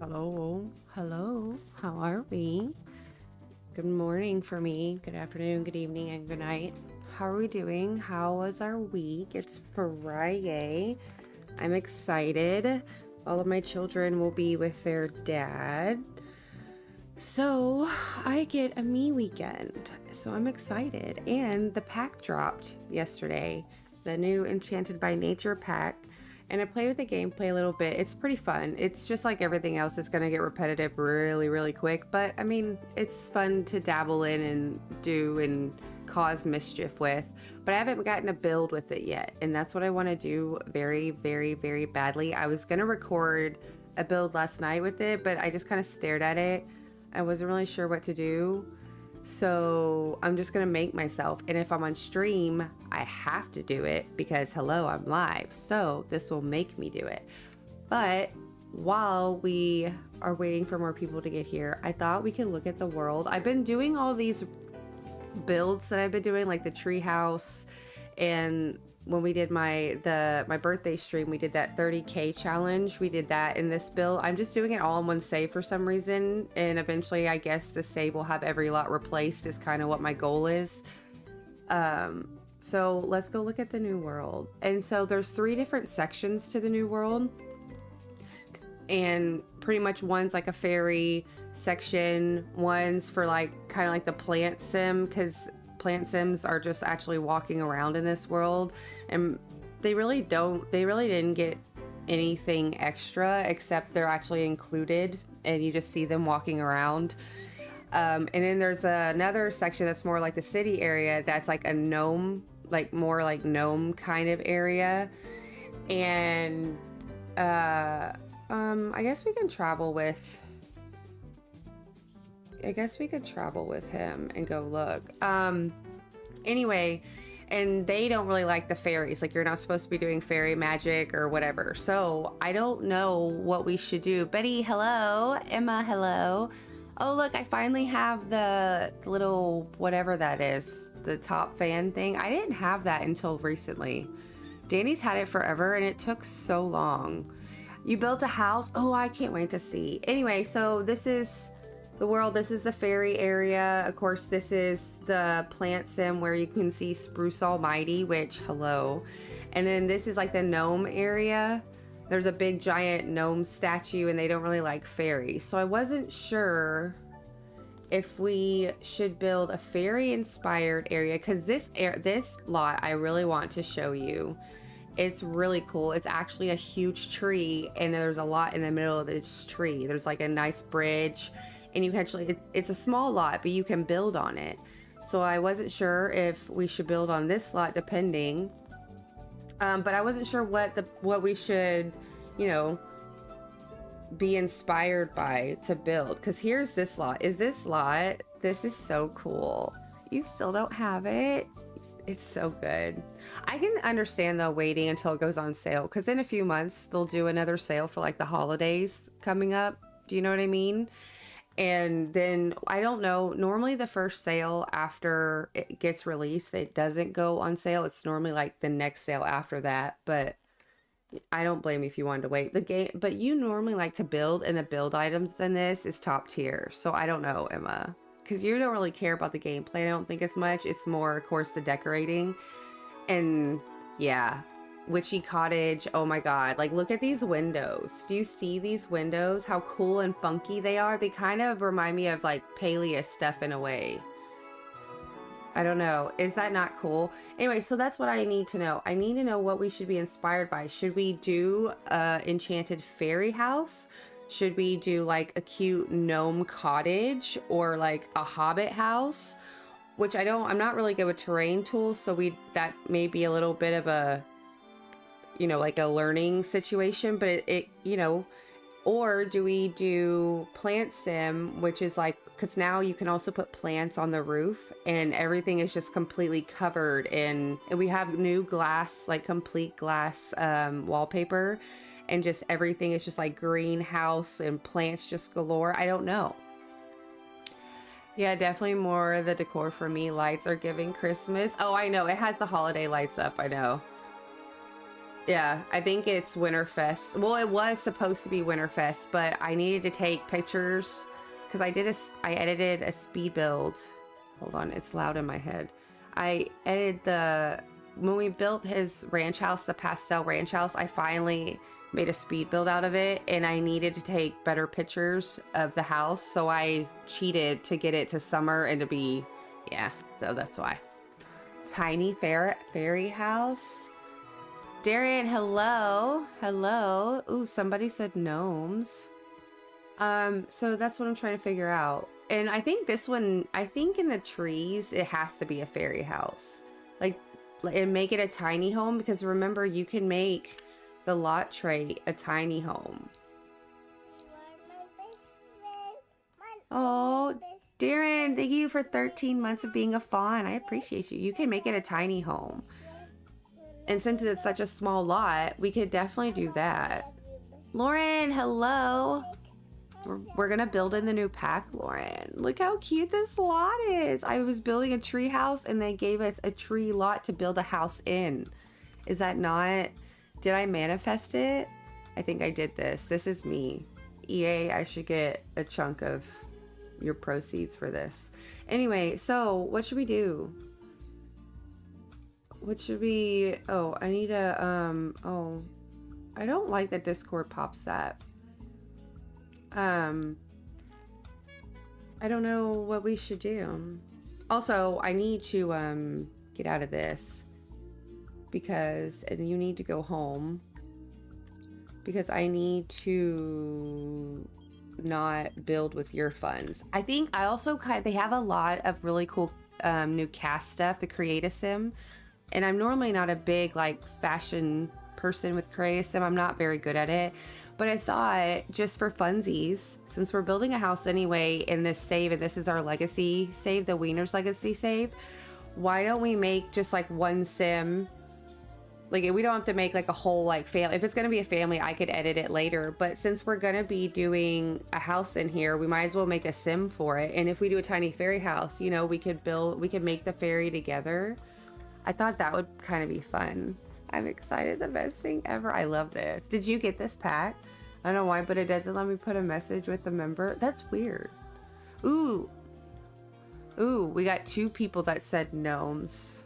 Hello, hello, how are we? Good morning for me, good afternoon, good evening, and good night. How are we doing? How was our week? It's Friday. I'm excited. All of my children will be with their dad. So I get a me weekend. So I'm excited. And the pack dropped yesterday, the new Enchanted by Nature pack. And I played with the gameplay a little bit. It's pretty fun. It's just like everything else. It's going to get repetitive really, really quick. But I mean, it's fun to dabble in and do and cause mischief with. But I haven't gotten a build with it yet. And that's what I want to do very, very, very badly. I was going to record a build last night with it, but I just kind of stared at it. I wasn't really sure what to do. So I'm just going to make myself. And if I'm on stream, I have to do it because hello, I'm live. So this will make me do it. But while we are waiting for more people to get here, I thought we could look at the world. I've been doing all these builds that I've been doing, like the tree house, and when we did my birthday stream, we did that 30k challenge. We did that in this build. I'm just doing it all in one save for some reason, and eventually I guess the save will have every lot replaced is kind of what my goal is. So let's go look at the new world. And so there's 3 different sections to the new world, and pretty much one's like a fairy section, one's for like kind of like the plant sim, because plant sims are just actually walking around in this world, and they really didn't get anything extra except they're actually included and you just see them walking around. And then there's another section that's more like the city area, that's like a gnome, like more like gnome kind of area. And I guess we can travel with him and go look. Anyway, and they don't really like the fairies. Like, you're not supposed to be doing fairy magic or whatever. So I don't know what we should do. Betty, hello. Emma, hello. Oh, look, I finally have the little whatever that is, the top fan thing. I didn't have that until recently. Danny's had it forever and it took so long. You built a house? Oh, I can't wait to see. Anyway, so this is the world. This is the fairy area. Of course, this is the plant sim where you can see Spruce Almighty, which, hello. And then this is like the gnome area. There's a big giant gnome statue and they don't really like fairies. So I wasn't sure if we should build a fairy inspired area, because this lot I really want to show you. It's really cool. It's actually a huge tree and there's a lot in the middle of this tree. There's like a nice bridge. And you actually, it's a small lot, but you can build on it. So I wasn't sure if we should build on this lot, depending. But I wasn't sure what we should, be inspired by to build. Because here's this lot. This is so cool. You still don't have it? It's so good. I can understand though waiting until it goes on sale, because in a few months they'll do another sale for like the holidays coming up. Do you know what I mean? And then, I don't know, normally the first sale after it gets released, it doesn't go on sale. It's normally like the next sale after that, but I don't blame you if you wanted to wait. But you normally like to build, and the build items in this is top tier. So I don't know, Emma, because you don't really care about the gameplay, I don't think, as much. It's more, of course, the decorating. And yeah. Witchy cottage. Oh my god, like, look at these windows. Do you see these windows, how cool and funky they are? They kind of remind me of like Palea stuff in a way. I don't know, is that not cool? Anyway, so that's what I need to know. I need to know what we should be inspired by. Should we do a enchanted fairy house? Should we do like a cute gnome cottage, or like a hobbit house? Which I'm not really good with terrain tools, so that may be a little bit of a, like a learning situation, but or do we do plant sim, which is like, because now you can also put plants on the roof and everything is just completely covered in, and we have new glass, like complete glass wallpaper, and just everything is just like greenhouse and plants just galore. I don't know. Yeah, definitely more the decor for me. Lights are giving Christmas. Oh, I know, it has the holiday lights up, I know. Yeah, I think it's Winterfest. Well, it was supposed to be Winterfest, but I needed to take pictures because I edited a speed build. Hold on, it's loud in my head. I edited when we built his ranch house, the pastel ranch house, I finally made a speed build out of it, and I needed to take better pictures of the house, so I cheated to get it to summer and to be, yeah, so that's why. Tiny fairy house. Darian, hello. Hello. Ooh, somebody said gnomes. So that's what I'm trying to figure out. And I think this one, I think in the trees, it has to be a fairy house. Like, and make it a tiny home, because remember, you can make the lot tray a tiny home. Oh, Darren, thank you for 13 months of being a fawn. I appreciate you. You can make it a tiny home. And since it's such a small lot, we could definitely do that. Lauren, hello. We're gonna build in the new pack, Lauren. Look how cute this lot is. I was building a tree house and they gave us a tree lot to build a house in. Is that not, did I manifest it? I think I did this. This is me. EA, I should get a chunk of your proceeds for this. Anyway, so what should we do? What should we, oh, I need a, oh, I don't like that Discord pops that. I don't know what we should do. Also, I need to get out of this because, and you need to go home because I need to not build with your funds. I think I also they have a lot of really cool new cast stuff, the Create a Sim, and I'm normally not a big like fashion person with Create a Sim. I'm not very good at it. But I thought, just for funsies, since we're building a house anyway in this save, and this is our legacy save, the Wiener's legacy save, why don't we make just like one sim? Like, we don't have to make like a whole like family. If it's going to be a family, I could edit it later. But since we're going to be doing a house in here, we might as well make a sim for it. And if we do a tiny fairy house, you know, we could make the fairy together. I thought that would kind of be fun. I'm excited. The best thing ever. I love this. Did you get this pack? I don't know why, but it doesn't let me put a message with the member. That's weird. Ooh. Ooh, we got 2 people that said gnomes.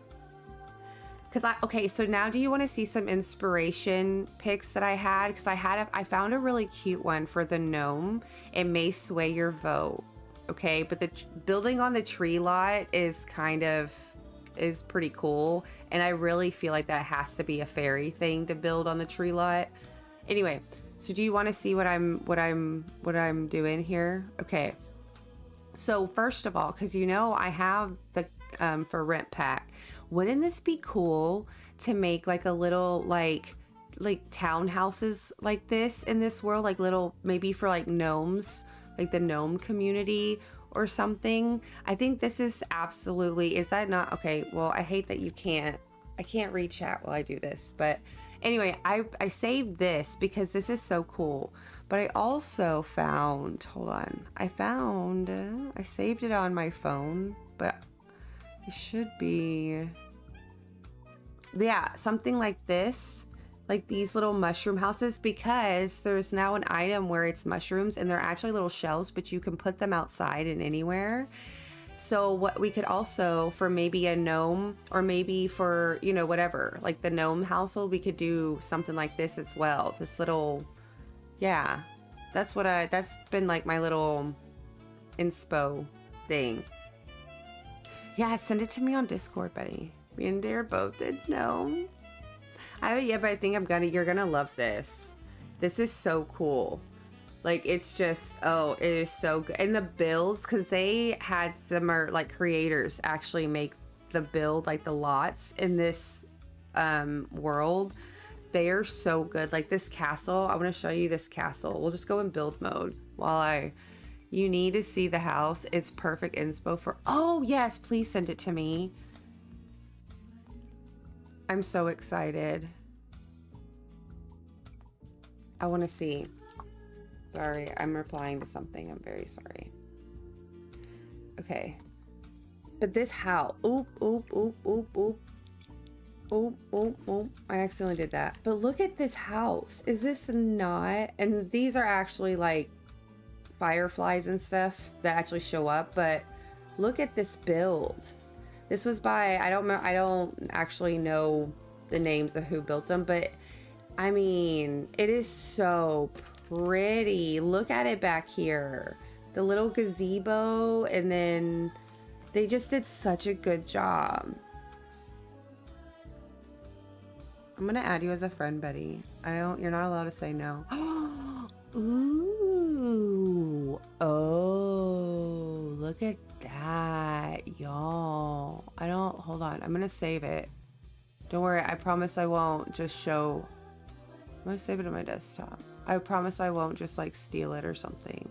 Okay, so now do you want to see some inspiration pics that I had? Because I found a really cute one for the gnome. It may sway your vote. Okay, but the building on the tree lot is pretty cool, and I really feel like that has to be a fairy thing to build on the tree lot. Anyway, so do you want to see what I'm doing here? Okay, so first of all, because you know I have the for rent pack, wouldn't this be cool to make like a little like townhouses like this in this world, like little, maybe for like gnomes, like the gnome community or something? I think this is absolutely, is that not okay? Well, I hate that I can't read chat while I do this, but anyway, I saved this because this is so cool. But I also found, hold on, I saved it on my phone, but it should be, yeah, something like this, like these little mushroom houses, because there's now an item where it's mushrooms and they're actually little shells, but you can put them outside and anywhere. So what we could also, for maybe a gnome, or maybe for, you know, whatever, like the gnome household, we could do something like this as well. This little, yeah, that's been like my little inspo thing. Yeah, send it to me on Discord, Betty. Me and Dare both did gnome. I haven't yet, but I think you're gonna love this. This is so cool. Like, it's just, oh, it is so good. And the builds, because they had some like creators actually make the build, like the lots in this world. They are so good. Like this castle, I want to show you this castle. We'll just go in build mode while you need to see the house. It's perfect inspo for, oh yes, please send it to me. I'm so excited. I want to see. Sorry, I'm replying to something. I'm very sorry. Okay. But this how? Oop, oop, oop, oop, oop. Oh, I accidentally did that. But look at this house. Is this not? And these are actually like fireflies and stuff that actually show up, but look at this build. This was by, I don't actually know the names of who built them, but I mean, it is so pretty. Look at it back here. The little gazebo, and then they just did such a good job. I'm gonna add you as a friend, Betty. You're not allowed to say no. Ooh. Oh, look at that, y'all. Hold on. I'm gonna save it. Don't worry, I promise I won't just show. I'm gonna save it on my desktop. I promise I won't just like steal it or something.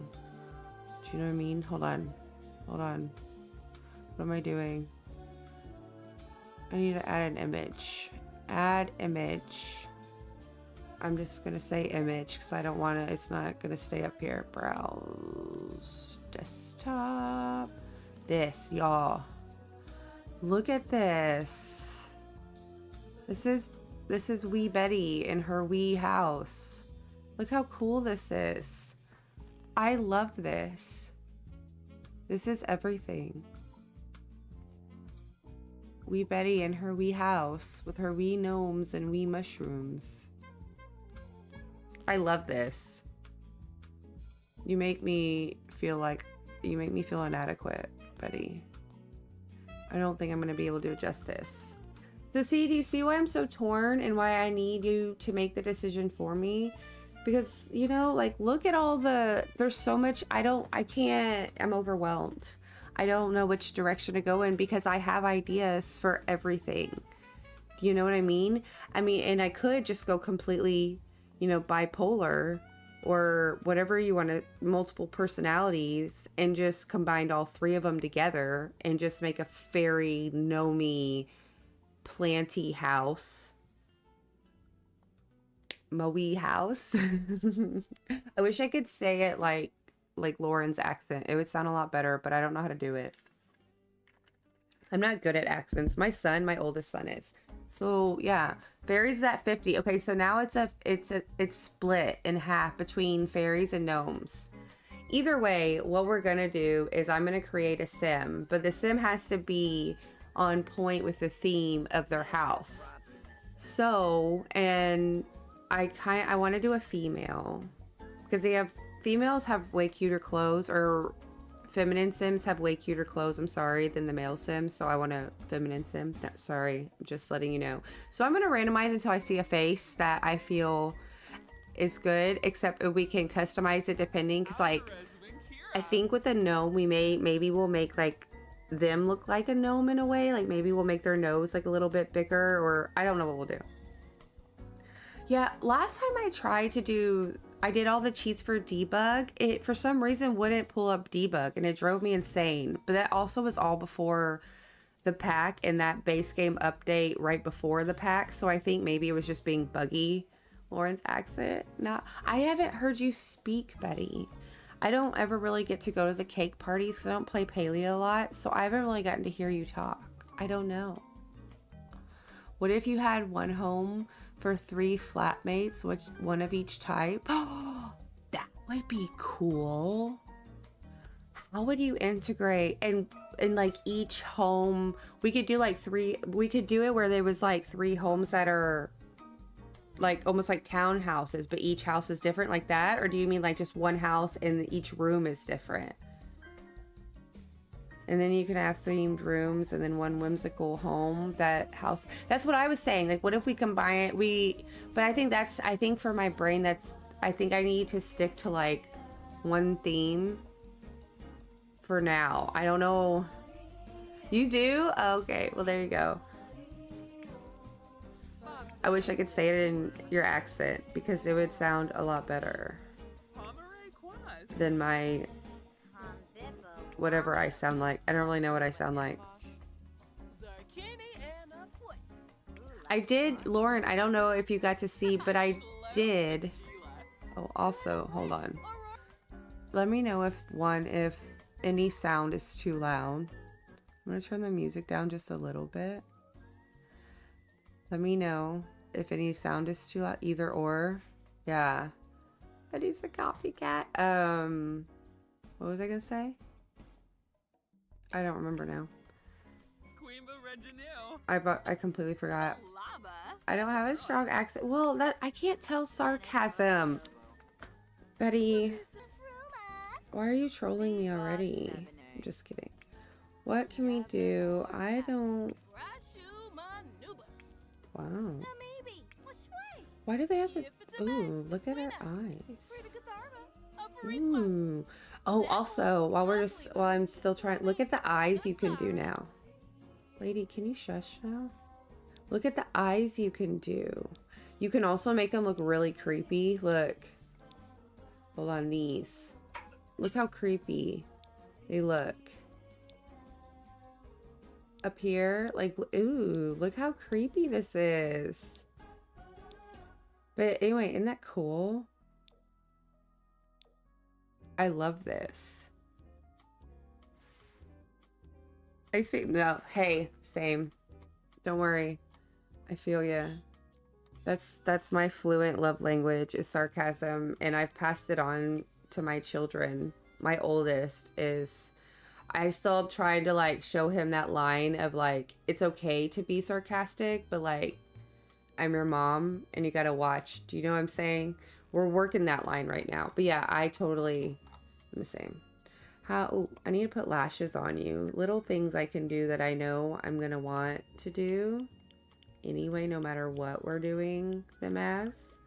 Do you know what I mean? Hold on. What am I doing? I need to add an image. Add image. I'm just gonna say image because I don't want to, it's not gonna stay up here. Browse desktop. This, y'all. Look at this. This is wee Betty in her wee house. Look how cool this is. I love this. This is everything. Wee Betty in her wee house with her wee gnomes and wee mushrooms. I love this. You make me feel inadequate, Betty. I don't think I'm going to be able to do it justice. So see, do you see why I'm so torn and why I need you to make the decision for me? Because, you know, like, look at all there's so much, I'm overwhelmed. I don't know which direction to go in because I have ideas for everything. You know what I mean? And I could just go completely, you know, bipolar or whatever you want to, multiple personalities, and just combine all three of them together and just make a fairy, gnomey, planty house. Moe house. I wish I could say it like Lauren's accent. It would sound a lot better, but I don't know how to do it. I'm not good at accents. My oldest son is. So yeah, fairies is at 50. Okay, so now it's split in half between fairies and gnomes. Either way, what we're gonna do is I'm gonna create a sim, but the sim has to be on point with the theme of their house. So, and I want to do a female because females have way cuter clothes, or feminine sims have way cuter clothes, I'm sorry, than the male sims. So I want a feminine sim. No, sorry, I'm just letting you know. So I'm going to randomize until I see a face that I feel is good, except we can customize it depending, because like I think with a gnome maybe we'll make like them look like a gnome in a way, like maybe we'll make their nose like a little bit bigger, or I don't know what we'll do. Yeah, last time I did all the cheats for debug. It, for some reason, wouldn't pull up debug, and it drove me insane. But that also was all before the pack and that base game update right before the pack. So I think maybe it was just being buggy. Lauren's accent. I haven't heard you speak, Betty. I don't ever really get to go to the cake parties because I don't play Paleo a lot. So I haven't really gotten to hear you talk. I don't know. What if you had one home for 3 flatmates, which one of each type? Oh, that would be cool. How would you integrate and in like each home? We could do like 3. We could do it where there was like 3 homes that are like almost like townhouses, but each house is different, like that? Or do you mean like just one house and each room is different? And then you can have themed rooms and then one whimsical home, that house. That's what I was saying. Like, what if we combine it? But I think for my brain, I think I need to stick to like one theme for now. I don't know. You do? Okay. Well, there you go. I wish I could say it in your accent because it would sound a lot better than my whatever I sound like. I don't really know what I sound like. I did, Lauren, I don't know if you got to see, but I did. Oh, also, hold on. Let me know if any sound is too loud. I'm gonna turn the music down just a little bit. Let me know if any sound is too loud, either or. Yeah. But he's a copycat. What was I gonna say? I don't remember now. I completely forgot. I don't have a strong accent. Well, that I can't tell sarcasm. Betty, why are you trolling me already? I'm just kidding. What can we do? I don't... Wow. Why do they have to... Ooh, look at her eyes. Ooh. Oh, also, while I'm still trying... Look at the eyes you can do now. Lady, can you shush now? Look at the eyes you can do. You can also make them look really creepy. Look. Hold on, these. Look how creepy they look. Up here, like, ooh, look how creepy this is. But anyway, isn't that cool? I love this. I speak, no, hey, same. Don't worry. I feel ya. That's my fluent love language is sarcasm, and I've passed it on to my children. My oldest is, I still am trying to like show him that line of like, it's okay to be sarcastic, but like, I'm your mom and you gotta watch. Do you know what I'm saying? We're working that line right now. But yeah, I totally am the same. How, I need to put lashes on you. Little things I can do that I know I'm gonna want to do anyway, no matter what we're doing them as.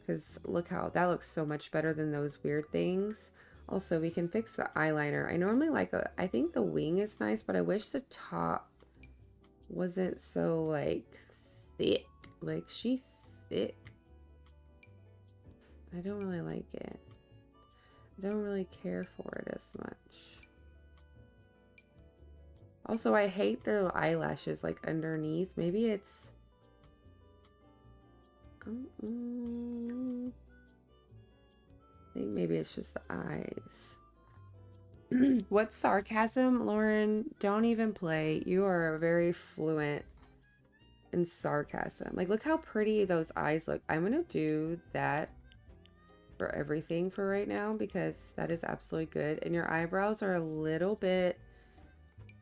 Because look how, that looks so much better than those weird things. Also, we can fix the eyeliner. I normally like, I think the wing is nice, but I wish the top wasn't so like thick. Like she's thick. I don't really like it. I don't really care for it as much. Also, I hate their eyelashes like underneath. Maybe it's... I think maybe it's just the eyes. What's sarcasm, Lauren? Don't even play. You are very fluent in sarcasm. Like, look how pretty those eyes look. I'm gonna do that for everything for right now because that is absolutely good. And your eyebrows are a little bit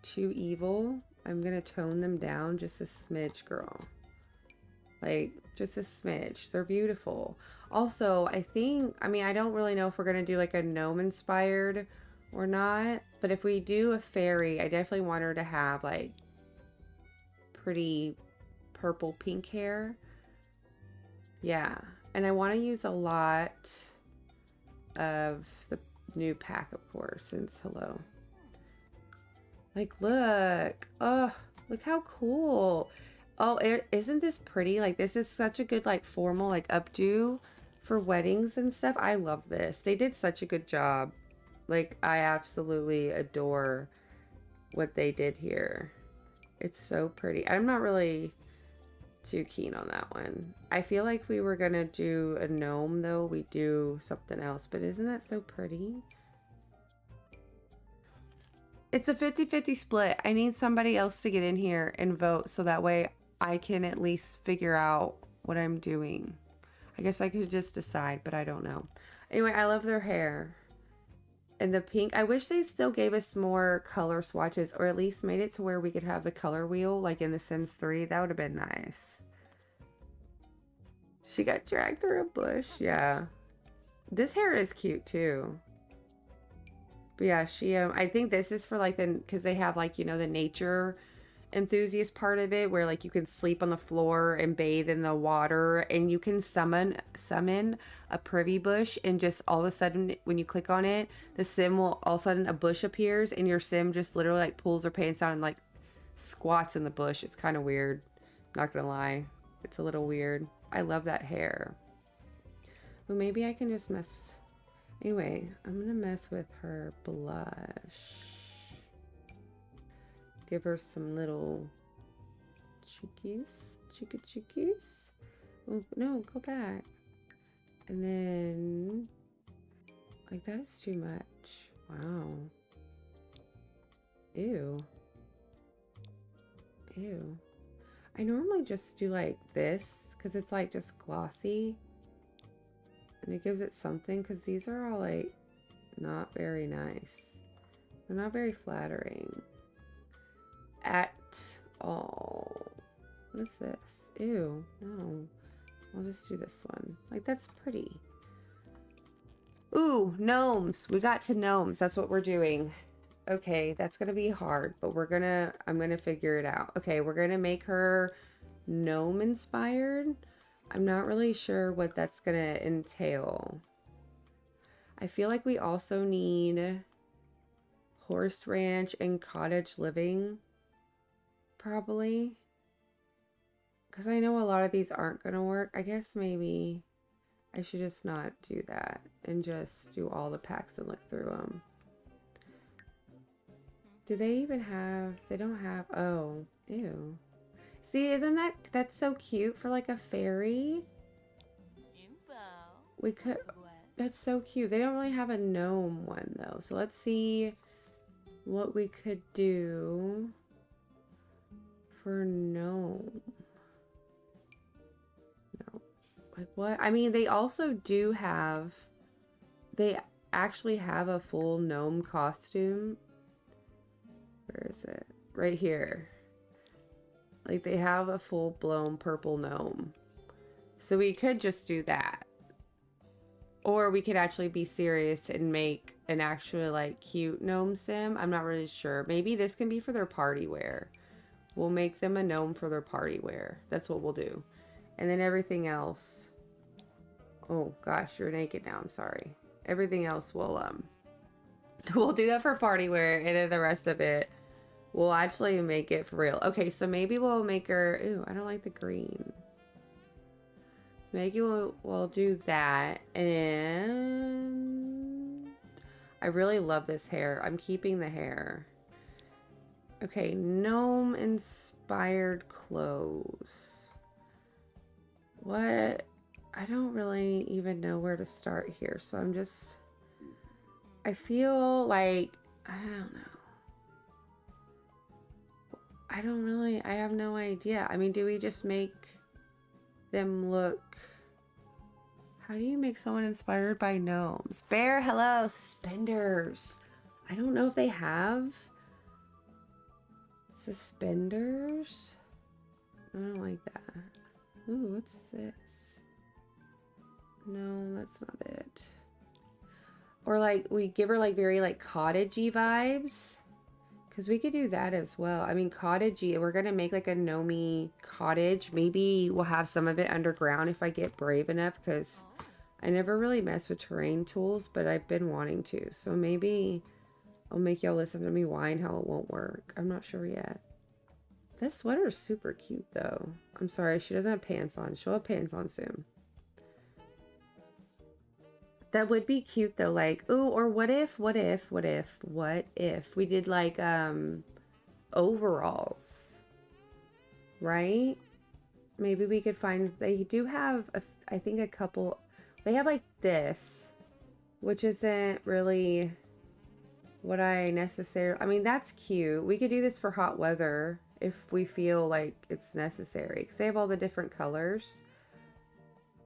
too evil. I'm gonna tone them down just a smidge, girl. Like, just a smidge. They're beautiful. Also, I think, I mean, I don't really know if we're gonna do like a gnome inspired or not, but if we do a fairy, I definitely want her to have like pretty purple pink hair. Yeah, and I want to use a lot of the new pack, of course, since hello. Like, look. Oh, look how cool. Oh, isn't this pretty? Like, this is such a good, like, formal, like, updo for weddings and stuff. I love this. They did such a good job. Like, I absolutely adore what they did here. It's so pretty. I'm not really too keen on that one. I feel like we were gonna do a gnome, though. We do something else. But isn't that so pretty? It's a 50-50 split. I need somebody else to get in here and vote so that way I can at least figure out what I'm doing. I guess I could just decide, but I don't know. Anyway, I love their hair. And the pink, I wish they still gave us more color swatches or at least made it to where we could have the color wheel like in The Sims 3. That would have been nice. She got dragged through a bush. Yeah. This hair is cute too. But yeah, she, I think this is for like the, because they have like, you know, the nature enthusiast part of it where like you can sleep on the floor and bathe in the water and you can summon a privy bush and just all of a sudden when you click on it, the sim will all of a sudden a bush appears and your sim just literally like pulls her pants down and like squats in the bush. It's kind of weird. Not gonna lie. It's a little weird. I love that hair. But maybe I can just mess... Anyway, I'm gonna mess with her blush. Give her some little cheekies. Cheekies. Oh, no, go back. And then... Like, that is too much. Wow. Ew. Ew. I normally just do like this because it's like just glossy. And it gives it something because these are all like not very nice. They're not very flattering at all. What is this? Ew, no. I'll just do this one. Like, that's pretty. Ooh, gnomes. We got to gnomes. That's what we're doing. Okay, that's gonna be hard, but I'm gonna figure it out. Okay, we're gonna make her gnome inspired. I'm not really sure what that's gonna entail. I feel like we also need horse ranch and cottage living, probably. Because I know a lot of these aren't gonna work. I guess maybe I should just not do that and just do all the packs and look through them. Do they even have, they don't have, oh, ew. See, isn't that's so cute for like a fairy? We could, that's so cute. They don't really have a gnome one though. So let's see what we could do for gnome. No, like what? I mean, they also do have, they actually have a full gnome costume. Where is it? Right here. Like they have a full-blown purple gnome. So we could just do that. Or we could actually be serious and make an actual like cute gnome sim. I'm not really sure. Maybe this can be for their party wear. We'll make them a gnome for their party wear. That's what we'll do. And then everything else. Oh gosh, you're naked now. I'm sorry. Everything else will we'll do that for party wear, and then the rest of it we'll actually make it for real. Okay, so maybe we'll make her, ooh, I don't like the green. So maybe we'll do that. And I really love this hair. I'm keeping the hair. Okay, gnome inspired clothes. What? I don't really even know where to start here. So I feel like, I don't know. I have no idea. I mean, do we just make them look, how do you make someone inspired by gnomes? Bear, hello, suspenders. I don't know if they have suspenders. I don't like that. Ooh, what's this? No, that's not it. Or like, we give her like very like cottagey vibes. Because we could do that as well. I mean, cottagey, we're going to make like a gnomey cottage. Maybe we'll have some of it underground if I get brave enough. Because I never really mess with terrain tools, but I've been wanting to. So maybe I'll make y'all listen to me whine how it won't work. I'm not sure yet. This sweater is super cute though. I'm sorry, she doesn't have pants on. She'll have pants on soon. That would be cute though, like, ooh, or what if we did like overalls, right? Maybe we could find, they do have I think a couple, they have like this, which isn't really what I necessarily, I mean, that's cute. We could do this for hot weather if we feel like it's necessary, because they have all the different colors.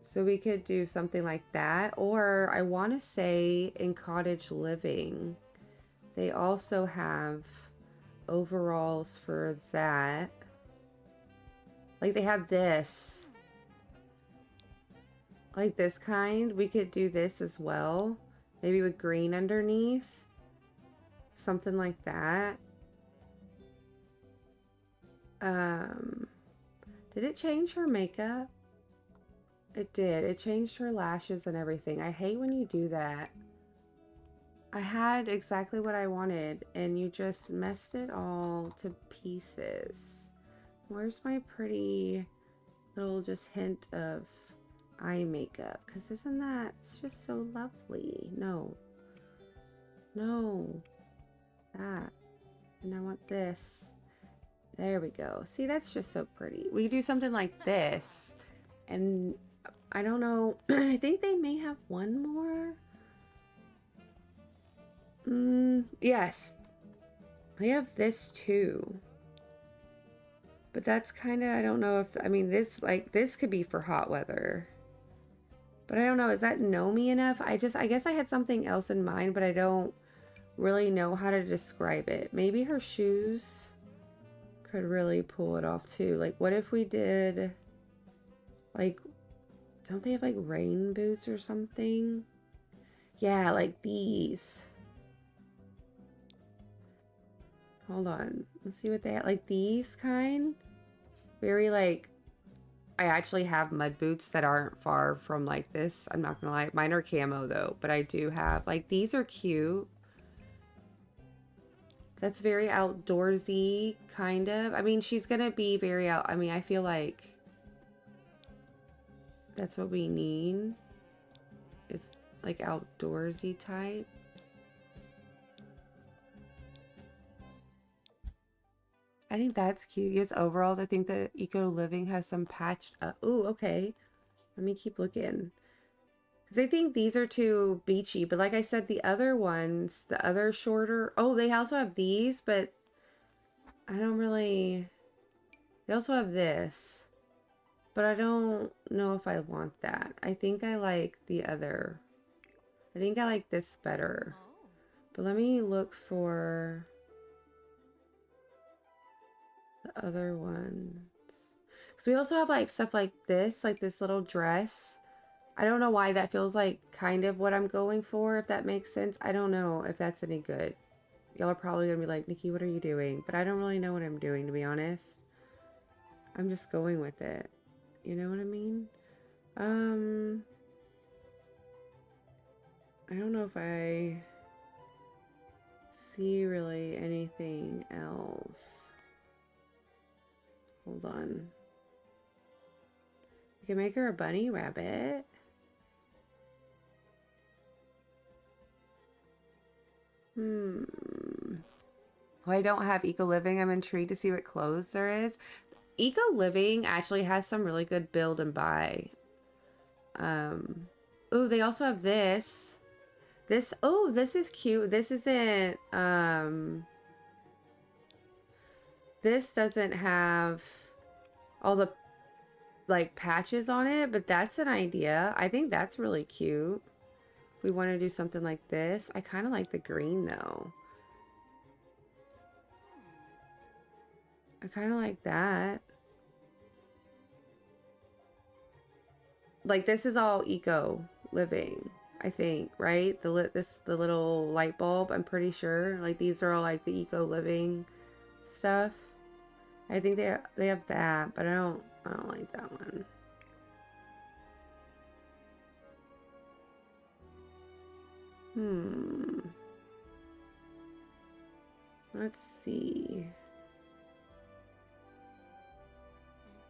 So we could do something like that. Or I want to say in cottage living, they also have overalls for that. Like they have this. Like this kind. We could do this as well. Maybe with green underneath. Something like that. Did it change her makeup? It did. It changed her lashes and everything. I hate when you do that. I had exactly what I wanted and you just messed it all to pieces. Where's my pretty little just hint of eye makeup? Because isn't that, it's just so lovely. No. No. That. And I want this. There we go. See, that's just so pretty. We could do something like this. And I don't know. I think they may have one more. Yes. They have this too. But that's kind of, I don't know if, I mean, this, like, this could be for hot weather. But I don't know, is that gnomey enough? I guess I had something else in mind, but I don't really know how to describe it. Maybe her shoes could really pull it off too. Like, what if we did, like, don't they have like rain boots or something? Yeah, like these. Hold on. Let's see what they have. Like these kind. Very like, I actually have mud boots that aren't far from like this. I'm not gonna lie. Mine are camo though, but I do have, like, these are cute. That's very outdoorsy, kind of. I mean, she's gonna be very out. I mean, I feel like that's what we need. It's like outdoorsy type. I think that's cute. Yes, overalls. I think the Eco Living has some patched up. Ooh, okay. Let me keep looking. Because I think these are too beachy. But like I said, the other ones, the other shorter. Oh, they also have these, but I don't really. They also have this. But I don't know if I want that. I think I like the other. I think I like this better. But let me look for the other ones. Because we also have like stuff like this little dress. I don't know why that feels like kind of what I'm going for, if that makes sense. I don't know if that's any good. Y'all are probably gonna be like, Nikki, what are you doing? But I don't really know what I'm doing, to be honest. I'm just going with it. You know what I mean? I don't know if I see really anything else. Hold on. You can make her a bunny rabbit. Well, I don't have Eco Living. I'm intrigued to see what clothes there is. Eco Living actually has some really good build and buy. Oh, they also have this. Oh, this is cute. This isn't, this doesn't have all the, like, patches on it, but that's an idea. I think that's really cute. If we want to do something like this. I kind of like the green, though. I kind of like that. Like, this is all Eco Living, I think, right? The little light bulb, I'm pretty sure. Like, these are all like the Eco Living stuff. I think they have that, but I don't like that one. Let's see.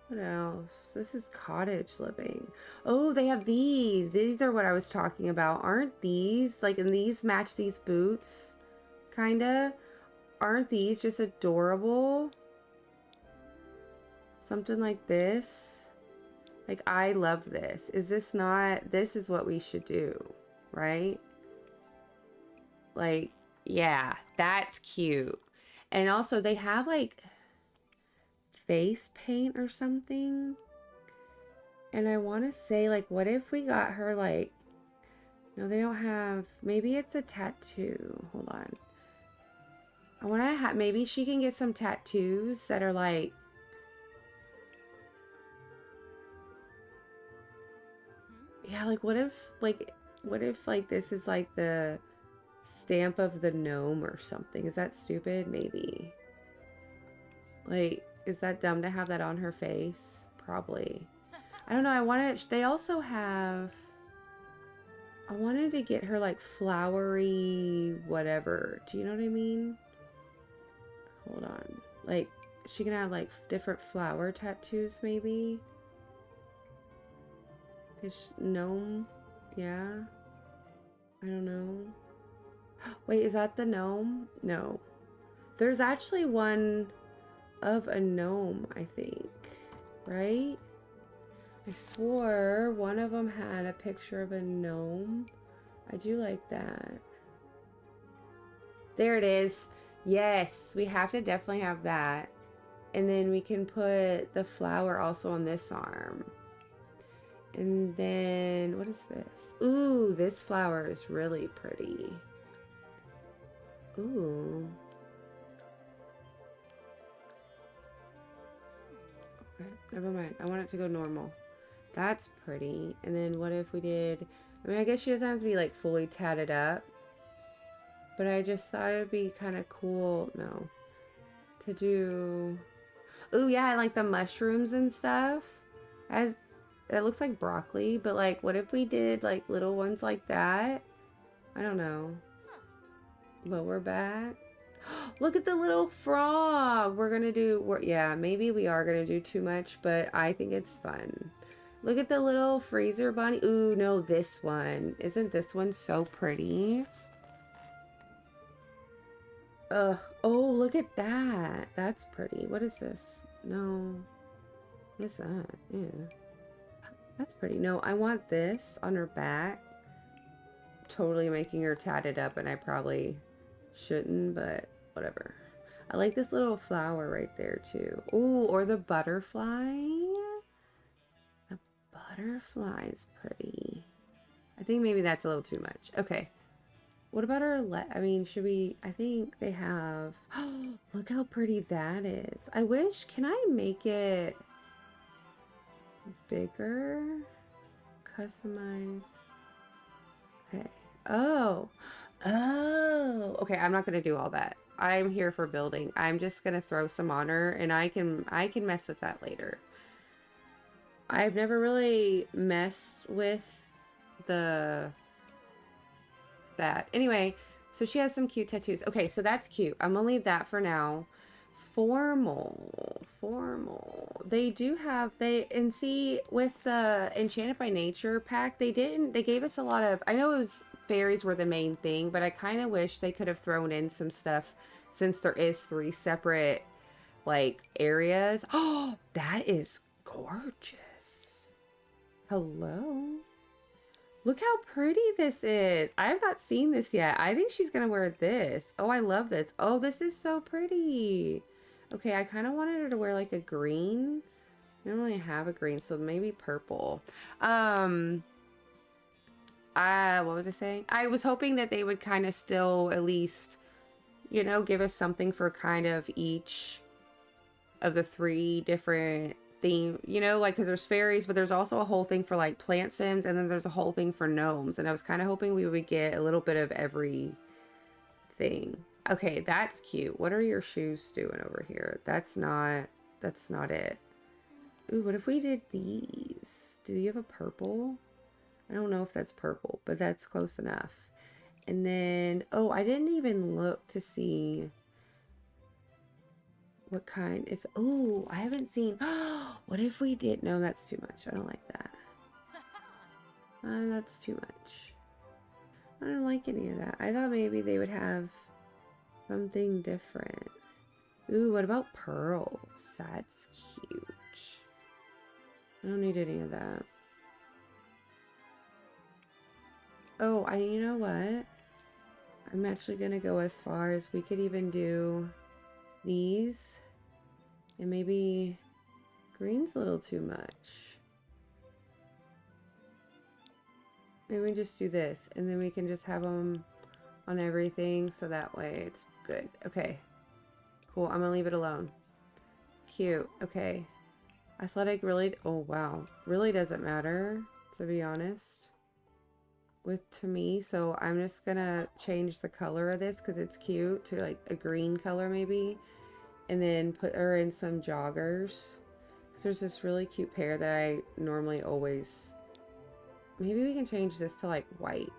What else? This is cottage living. Oh, they have these. These are what I was talking about. Aren't these, like, and these match these boots? Kinda. Aren't these just adorable? Something like this. Like, I love this. Is this not, this is what we should do, right? Like, yeah, that's cute. And also they have like face paint or something. And I want to say, like, what if we got her like, no, they don't have, maybe it's a tattoo. Hold on. I want to have, maybe she can get some tattoos that are like, yeah, like what if like this is like the stamp of the gnome or something? Is that stupid? Maybe. Like, is that dumb to have that on her face? Probably. I don't know. I wanted to get her like flowery whatever. Do you know what I mean? Hold on. Like, she can have like different flower tattoos maybe. Is gnome? Yeah. I don't know. Wait, is that the gnome? No. There's actually one of a gnome, I think. Right? I swore one of them had a picture of a gnome. I do like that. There it is. Yes, we have to definitely have that. And then we can put the flower also on this arm. And then, what is this? Ooh, this flower is really pretty. Ooh. Okay, never mind. I want it to go normal. That's pretty. And then what if we did... I mean, I guess she doesn't have to be, like, fully tatted up. But I just thought it would be kind of cool... No. To do... Ooh, yeah, like the mushrooms and stuff. As... It looks like broccoli, but, like, what if we did, like, little ones like that? I don't know. Lower back. Look at the little frog. We're gonna do... yeah, maybe we are gonna do too much, but I think it's fun. Look at the little freezer bunny. Ooh, no, this one. Isn't this one so pretty? Ugh. Oh, look at that. That's pretty. What is this? No. What is that? Yeah. That's pretty. No, I want this on her back. Totally making her tatted up, and I probably shouldn't, but whatever. I like this little flower right there, too. Ooh, or the butterfly. Butterfly is pretty. I think maybe that's a little too much. Okay. What about our I mean, should we... I think they have... Oh, look how pretty that is. I wish... Can I make it bigger? Customize. Okay. Oh. Oh. Okay, I'm not going to do all that. I'm here for building. I'm just going to throw some on her, and I can mess with that later. I've never really messed with that. Anyway, so she has some cute tattoos. Okay, so that's cute. I'm gonna leave that for now. Formal. They do have, and see, with the Enchanted by Nature pack, they gave us a lot of, I know it was fairies were the main thing, but I kind of wish they could have thrown in some stuff since there is 3 separate, like, areas. Oh, that is gorgeous. Hello. Look how pretty this is. I have not seen this yet. I think she's going to wear this. Oh, I love this. Oh, this is so pretty. Okay, I kind of wanted her to wear like a green. I don't really have a green, so maybe purple. What was I saying? I was hoping that they would kind of still at least, you know, give us something for kind of each of the 3 different theme, you know, like, because there's fairies, but there's also a whole thing for like plant sims, and then there's a whole thing for gnomes, and I was kind of hoping we would get a little bit of everything. Okay, that's cute. What are your shoes doing over here? That's not it. Ooh, what if we did these? Do you have a purple? I don't know if that's purple, but that's close enough. And then, oh, I didn't even look to see what kind, if, oh, I haven't seen, what if we did, no, that's too much. I don't like that. That's too much. I don't like any of that. I thought maybe they would have something different. Ooh, what about pearls? That's cute. I don't need any of that. Oh, you know what? I'm actually gonna go as far as we could even do these, and maybe green's a little too much. Maybe we just do this, and then we can just have them on everything, so that way it's good. Okay, cool. I'm gonna leave it alone. Cute. Okay, athletic really, oh wow, really doesn't matter, to be honest, to me. So I'm just gonna change the color of this because it's cute to like a green color maybe, and then put her in some joggers, because there's this really cute pair that I normally always, maybe we can change this to like white,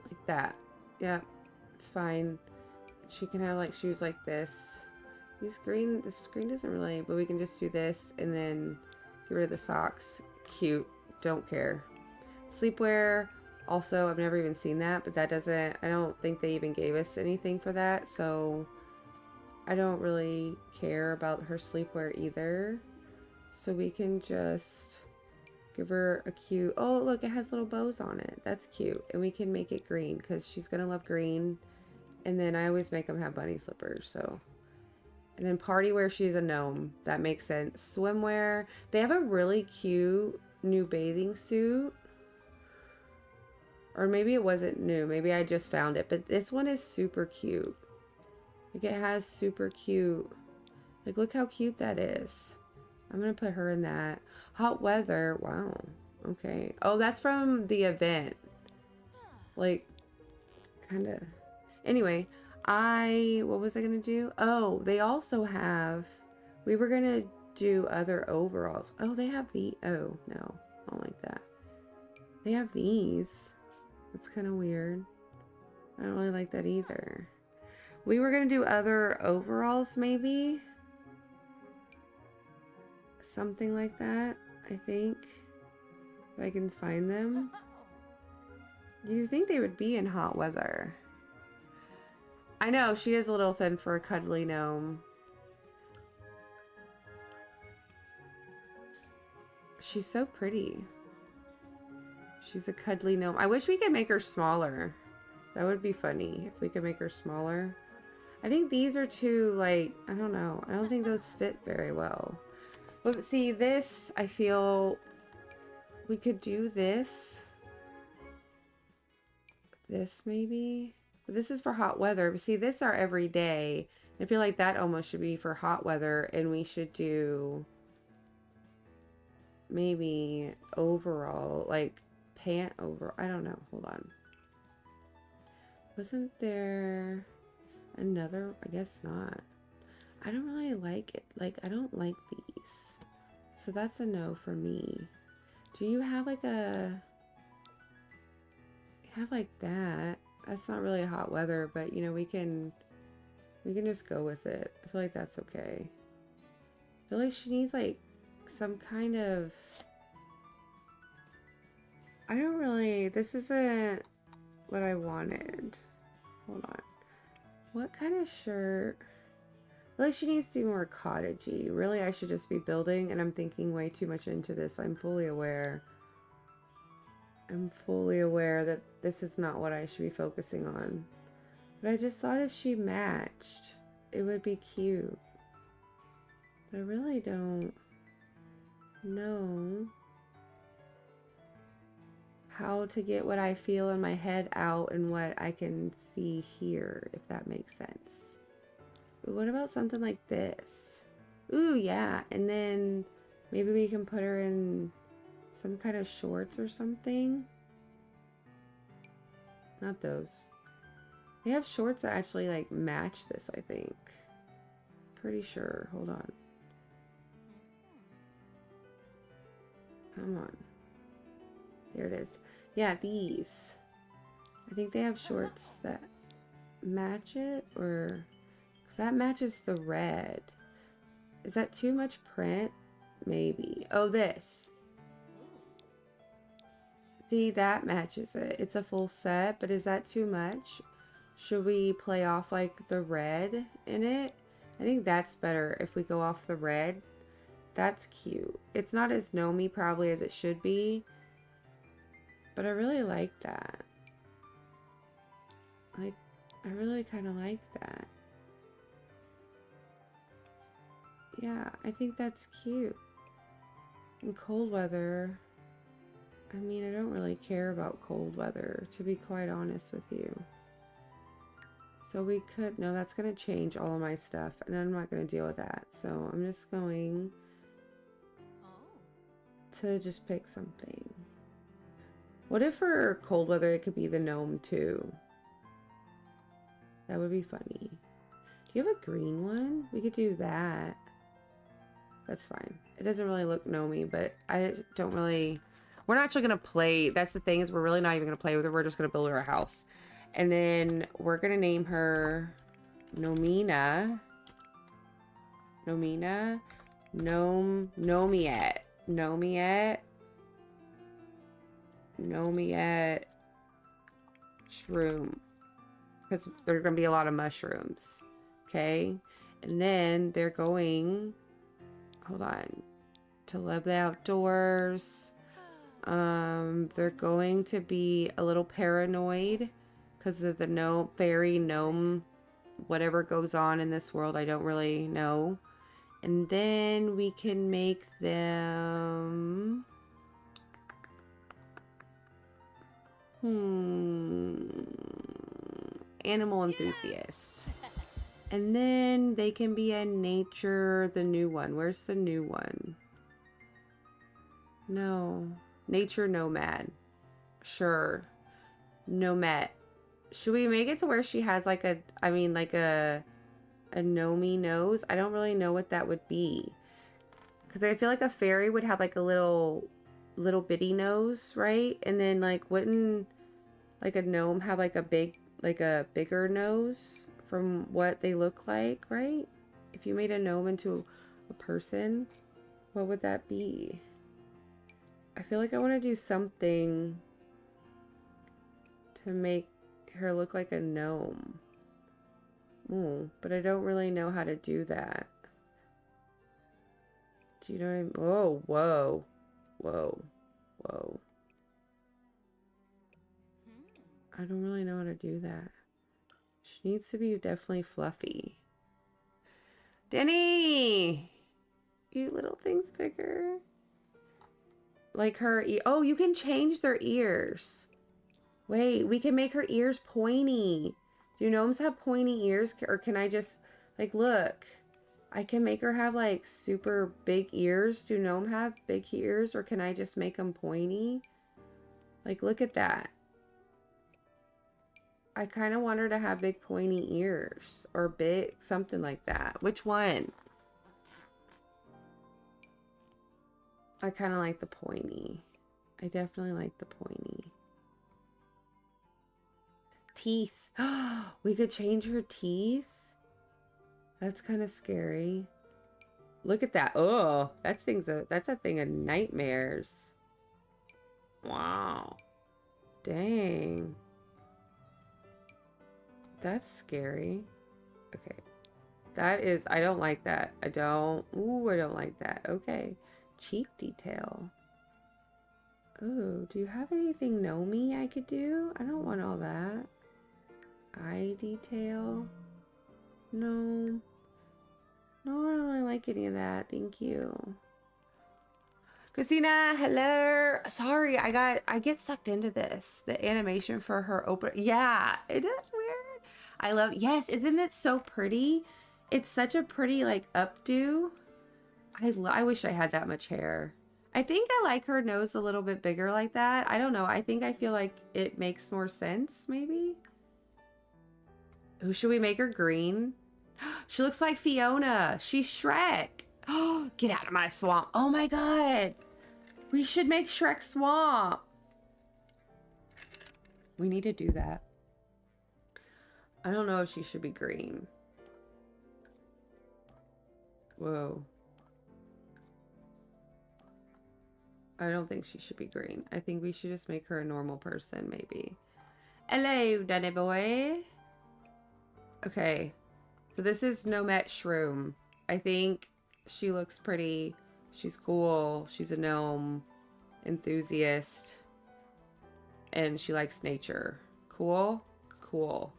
like that. Yeah, it's fine. She can have like shoes like this. This green doesn't really, but we can just do this and then get rid of the socks. Cute. Don't care. Sleepwear, also, I've never even seen that, but that doesn't, I don't think they even gave us anything for that, so I don't really care about her sleepwear either. So we can just give her a cute, oh look, it has little bows on it. That's cute. And we can make it green because she's gonna love green. And then I always make them have bunny slippers, so. And then party wear, she's a gnome. That makes sense. Swimwear. They have a really cute new bathing suit. Or maybe it wasn't new. Maybe I just found it. But this one is super cute. Like, it has super cute. Like, look how cute that is. I'm going to put her in that. Hot weather. Wow. Okay. Oh, that's from the event. Like, kind of. Anyway, what was I going to do? Oh, they also have, we were going to do other overalls. Oh, they have oh, no. I don't like that. They have these. That's kind of weird. I don't really like that either. We were going to do other overalls, maybe. Something like that, I think. If I can find them. Do you think they would be in hot weather? I know, she is a little thin for a cuddly gnome. She's so pretty. She's a cuddly gnome. I wish we could make her smaller. That would be funny if we could make her smaller. I think these are too, like, I don't know. I don't think those fit very well. But see, this, I feel we could do this. This maybe. But this is for hot weather. But see, this are every day. I feel like that almost should be for hot weather. And we should do maybe overall, like pant over. I don't know. Hold on. Wasn't there another? I guess not. I don't really like it. Like, I don't like these. So that's a no for me. Do you have like a... You have like that. That's not really hot weather, but you know, we can just go with it. I feel like that's okay. I feel like she needs like some kind of... I don't really... This isn't what I wanted. Hold on. What kind of shirt? I feel like she needs to be more cottagey. Really, I should just be building, and I'm thinking way too much into this. I'm fully aware. I'm fully aware that this is not what I should be focusing on. But I just thought if she matched, it would be cute. But I really don't know how to get what I feel in my head out and what I can see here, if that makes sense. But what about something like this? Ooh, yeah. And then maybe we can put her in some kind of shorts or something. Not those. They have shorts that actually like match this, I think. Pretty sure. Hold on. Come on. There it is. Yeah, these. I think they have shorts that match it, or... Because that matches the red. Is that too much print? Maybe. Oh, this. See, that matches it. It's a full set, but is that too much? Should we play off like the red in it? I think that's better if we go off the red. That's cute. It's not as gnomey probably as it should be, but I really like that. Like, I really kind of like that. Yeah, I think that's cute. In cold weather, I mean, I don't really care about cold weather, to be quite honest with you. So we could, no, that's going to change all of my stuff, and I'm not going to deal with that. So I'm just going to just pick something. What if for cold weather it could be the gnome too? That would be funny. Do you have a green one? We could do that. That's fine. It doesn't really look gnomey, but I don't really... We're not actually going to play. That's the thing, is we're really not even going to play with her. We're just going to build her a house. And then we're going to name her Nomina. Nomiette. Shroom. Because there are going to be a lot of mushrooms. Okay? And then they're going... Hold on. To love the outdoors. They're going to be a little paranoid because of the fairy gnome whatever goes on in this world. I don't really know. And then we can make them... Animal enthusiast. And then they can be a nature, the new one. Where's the new one? No. Nature nomad. Sure. Nomad. Should we make it to where she has like a, I mean like a gnomey nose? I don't really know what that would be. Because I feel like a fairy would have like a little bitty nose, right? And then like wouldn't like a gnome have like a bigger nose from what they look like, right? If you made a gnome into a person, what would that be? I feel like I want to do something to make her look like a gnome. But I don't really know how to do that. Do you know what I mean? Oh, whoa. Whoa. Whoa. I don't really know how to do that. She needs to be definitely fluffy. Denny! You little thing's bigger. Like her oh, you can change their ears. Wait, we can make her ears pointy. Do gnomes have pointy ears? Or can I just, like, look. I can make her have, like, super big ears. Do gnomes have big ears? Or can I just make them pointy? Like, look at that. I kind of want her to have big pointy ears. Or big, something like that. Which one? I kind of like the pointy. I definitely like the pointy. Teeth. We could change her teeth? That's kind of scary. Look at that. Oh, that's a thing of nightmares. Wow. Dang. That's scary. Okay. That is, I don't like that. I don't like that. Okay. Cheek detail. Oh, do you have anything gnomey I could do? I don't want all that. Eye detail. No. No, I don't really like any of that. Thank you. Christina, hello. Sorry, I get sucked into this. The animation for her open. Yeah, it is weird. I love, yes, isn't it so pretty? It's such a pretty, like, updo. I wish I had that much hair. I think I like her nose a little bit bigger like that. I don't know. I feel like it makes more sense, maybe. Who should we make her green? She looks like Fiona. She's Shrek. Oh, get out of my swamp. Oh my god. We should make Shrek Swamp. We need to do that. I don't know if she should be green. Whoa. I don't think she should be green. I think we should just make her a normal person, maybe. Hello, Danny boy. Okay. So this is Nomad Shroom. I think she looks pretty. She's cool. She's a gnome enthusiast. And she likes nature. Cool? Cool.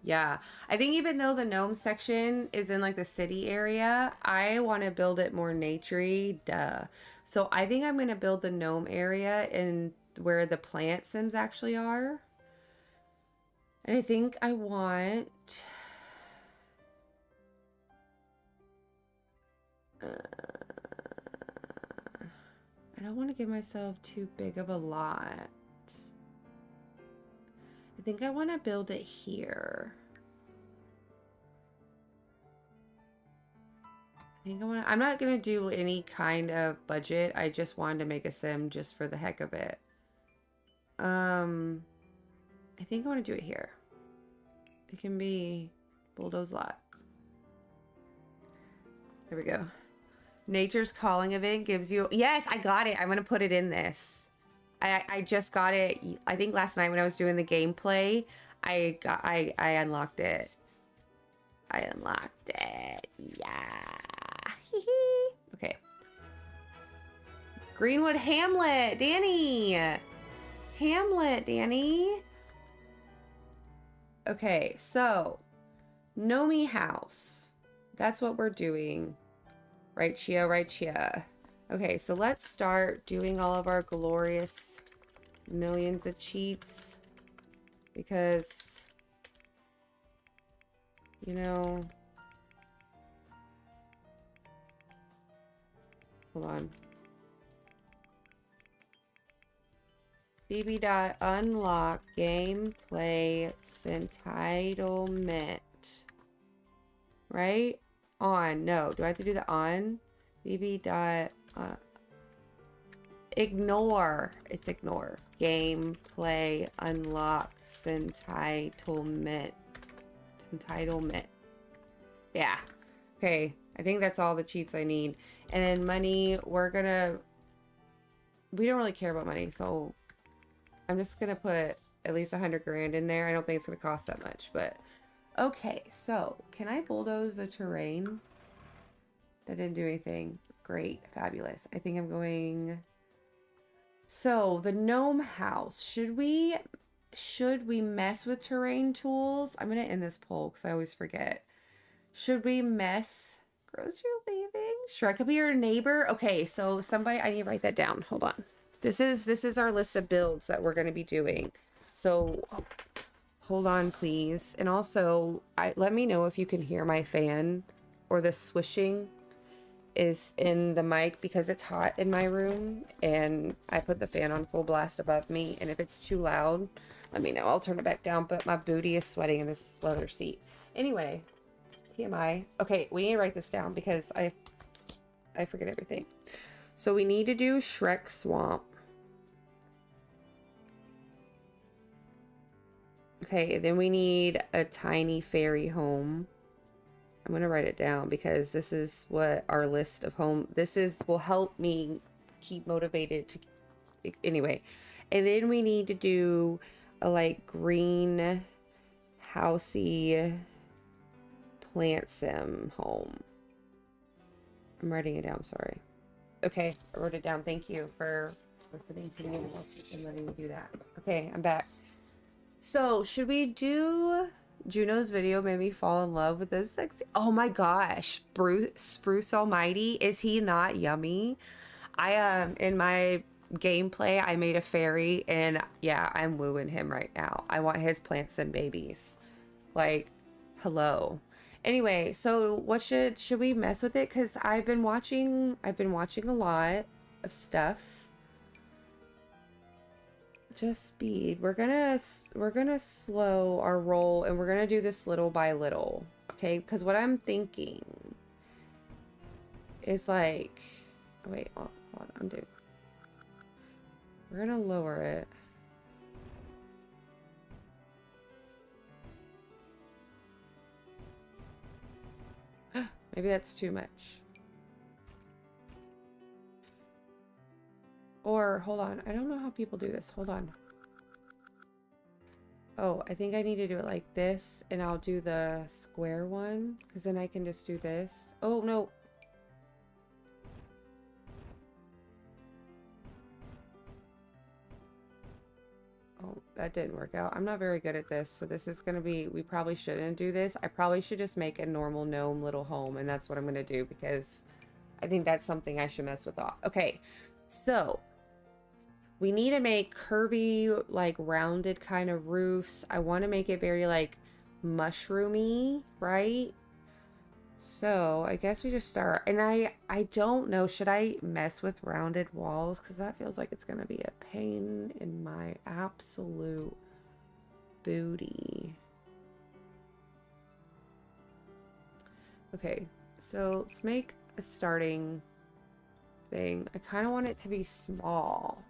Yeah. I think even though the gnome section is in like the city area, I want to build it more naturey. Duh. So I think I'm going to build the gnome area in where the plant sims actually are. And I think I want... I don't want to give myself too big of a lot. I think I want to build it here. I'm not going to do any kind of budget. I just wanted to make a sim just for the heck of it. I think I want to do it here. It can be bulldoze lot. There we go. Nature's Calling event gives you... Yes, I got it. I'm going to put it in this. I just got it. I think last night when I was doing the gameplay, I unlocked it. I unlocked it. Yeah. Okay. Greenwood Hamlet. Danny. Hamlet, Danny. Okay, so Nomi house. That's what we're doing. Right, Chia, right, Chia. Okay, so let's start doing all of our glorious millions of cheats. Because, you know, hold on. BB.unlock gameplay entitlement. Right? On. No. Do I have to do the on? BB. Ignore. It's ignore. Gameplay unlocks entitlement. Entitlement. Yeah. Okay. I think that's all the cheats I need. And then money, we don't really care about money, so I'm just gonna put at least 100 grand in there. I don't think it's gonna cost that much, but okay. So can I bulldoze the terrain? That didn't do anything. Great, fabulous. I think I'm going. So the gnome house. Should we mess with terrain tools? I'm gonna end this poll because I always forget. Should we mess? Gross, you're leaving. Shrek could be your neighbor. Okay, so somebody, I need to write that down. Hold on. This is our list of builds that we're going to be doing. So hold on, please. And also, let me know if you can hear my fan or the swishing is in the mic because it's hot in my room and I put the fan on full blast above me. And if it's too loud, let me know. I'll turn it back down, but my booty is sweating in this leather seat. Anyway, TMI. Okay, we need to write this down because I forget everything. So we need to do Shrek Swamp. Okay, then we need a tiny fairy home. I'm going to write it down because this is what our list of home... will help me keep motivated to... Anyway. And then we need to do a, like, green, housey plant sim home. I'm writing it down, sorry. Okay, I wrote it down. Thank you for listening to me and letting me do that. Okay, I'm back. So, should we do Juno's video made me fall in love with this sexy... Oh my gosh, Spruce Almighty, is he not yummy? In my gameplay, I made a fairy, and yeah, I'm wooing him right now. I want his plants and babies. Like, hello. Anyway, so what should we mess with it? Because I've been watching a lot of stuff. Just speed. We're gonna slow our roll, and we're gonna do this little by little, okay? Because what I'm thinking is like, oh, wait, hold on, undo. We're gonna lower it. Maybe that's too much. Or, hold on. I don't know how people do this. Hold on. Oh, I think I need to do it like this, and I'll do the square one, because then I can just do this. Oh, no. Oh, that didn't work out. I'm not very good at this, so this is going to be... We probably shouldn't do this. I probably should just make a normal gnome little home, and that's what I'm going to do, because I think that's something I should mess with off. Okay, so... We need to make curvy, like, rounded kind of roofs. I want to make it very, like, mushroomy, right? So, I guess we just start. And I don't know, should I mess with rounded walls? Because that feels like it's going to be a pain in my absolute booty. Okay, so let's make a starting thing. I kind of want it to be small.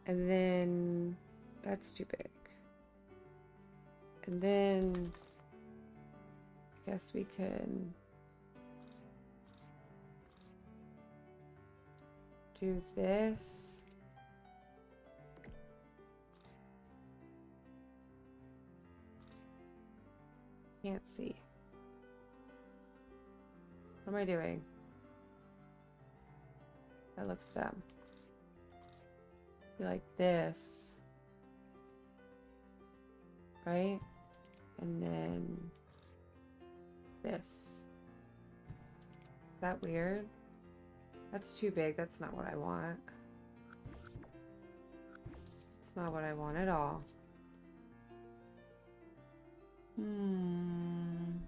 And then that's too big. And then I guess we can do this. Can't see. What am I doing? That looks dumb. Be like this, right? and then this. Is that weird? That's too big. That's not what I want. It's not what I want at all. I'm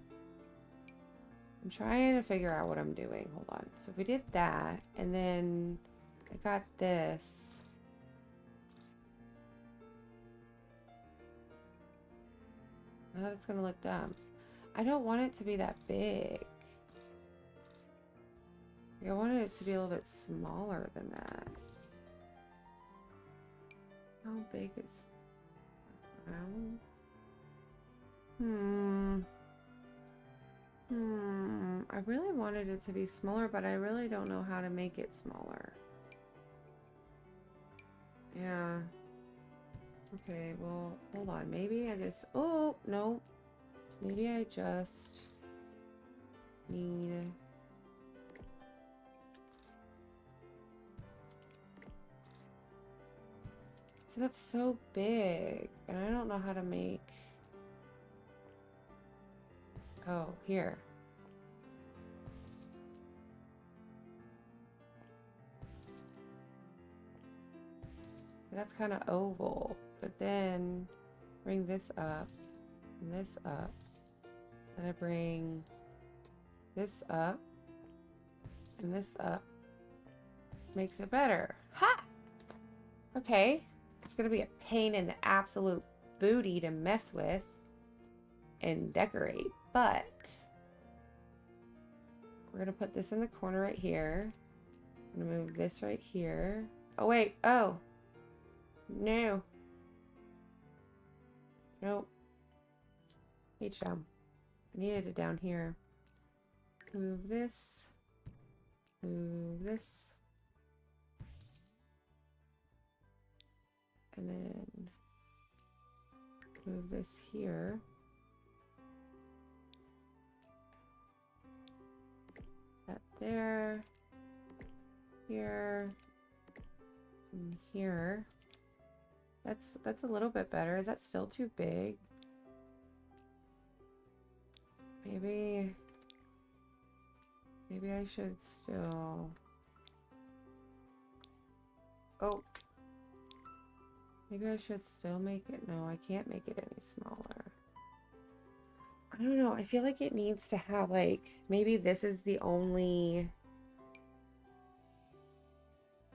trying to figure out what I'm doing. Hold on. So if we did that, and then I got this. Oh, that's gonna look dumb. I don't want it to be that big. I wanted it to be a little bit smaller than that. How big is around? I really wanted it to be smaller, but I really don't know how to make it smaller. Yeah. Okay, well, hold on. Maybe I just... Oh, no. Maybe I just need... So that's so big, and I don't know how to make... Oh, here. That's kind of oval, but then bring this up and this up. Then I bring this up and this up. Makes it better. Ha! Okay. It's gonna be a pain in the absolute booty to mess with and decorate, but we're gonna put this in the corner right here. I'm gonna move this right here. Oh wait, oh no. Nope. H down. I needed it down here. Move this. Move this. And then move this here. That there. Here. And here. That's a little bit better. Is that still too big? Maybe I should still... Oh. Maybe I should still make it... No, I can't make it any smaller. I don't know. I feel like it needs to have, like... Maybe this is the only...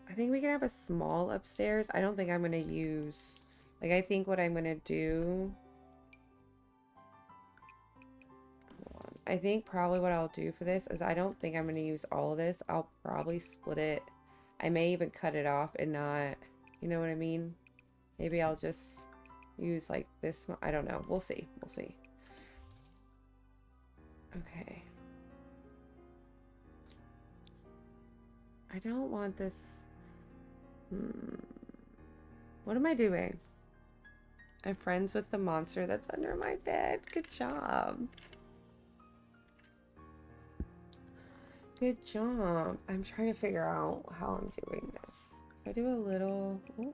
I think we can have a small upstairs. I don't think I'm going to use... Like, I think what I'm going to do... I think probably what I'll do for this is I don't think I'm going to use all of this. I'll probably split it. I may even cut it off and not... You know what I mean? Maybe I'll just use, like, this one. I don't know. We'll see. We'll see. Okay. I don't want this... What am I doing? I'm friends with the monster that's under my bed. Good job. Good job. I'm trying to figure out how I'm doing this. If I do a little... do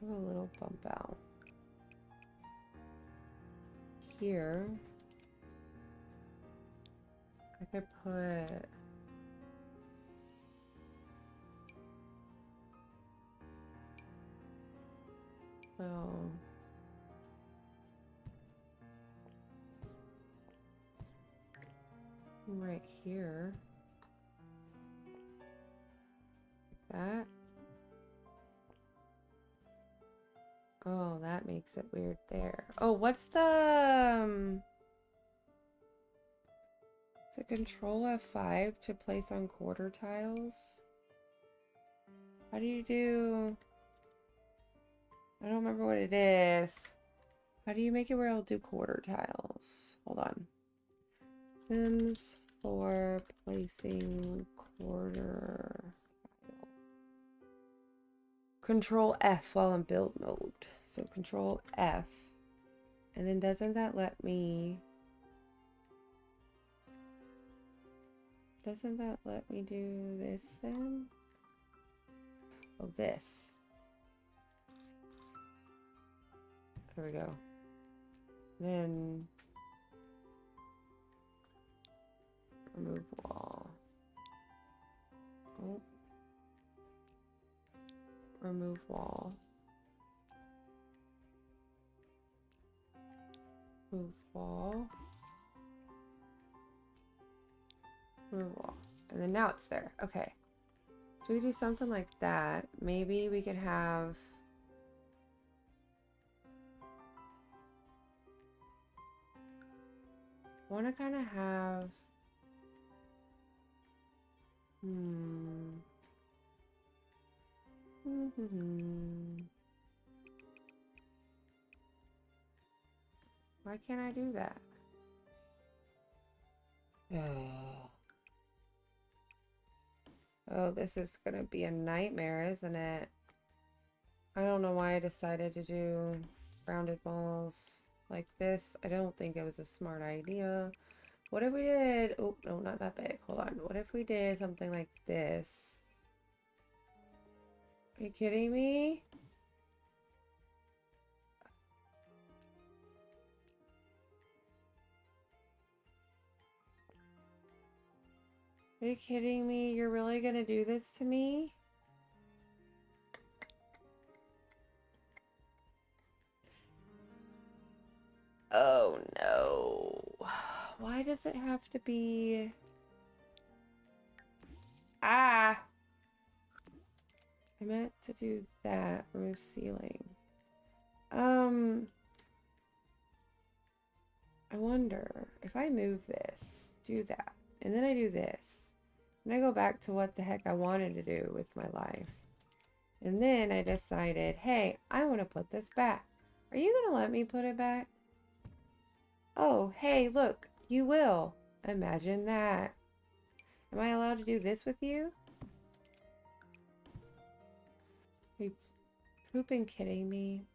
a little bump out. Here. I could put... Well... right here. Like that. Oh, that makes it weird there. Oh, what's the... Is it Control F5 to place on quarter tiles? How do you do... I don't remember what it is. How do you make it where I'll do quarter tiles? Hold on. Sims for placing quarter tile. Control F while in build mode. So Control F. And then doesn't that let me... Doesn't that let me do this then? Oh, this. There we go. Then remove wall. Oh. Remove wall. Move wall. Remove wall. And then now it's there. Okay. So we do something like that. Maybe we could have... I want to kind of have... Why can't I do that? Oh, this is gonna be a nightmare, isn't it? I don't know why I decided to do rounded walls like this. I don't think it was a smart idea. What if we did... Oh, no, not that big. Hold on. What if we did something like this? Are you kidding me? Are you kidding me? You're really gonna do this to me? Oh no. Why does it have to be... Ah! I meant to do that. Remove ceiling. I wonder if I move this, do that, and then I do this, and I go back to what the heck I wanted to do with my life. And then I decided, hey, I want to put this back. Are you going to let me put it back? Oh, hey, look, you will. Imagine that. Am I allowed to do this with you? Are you pooping kidding me?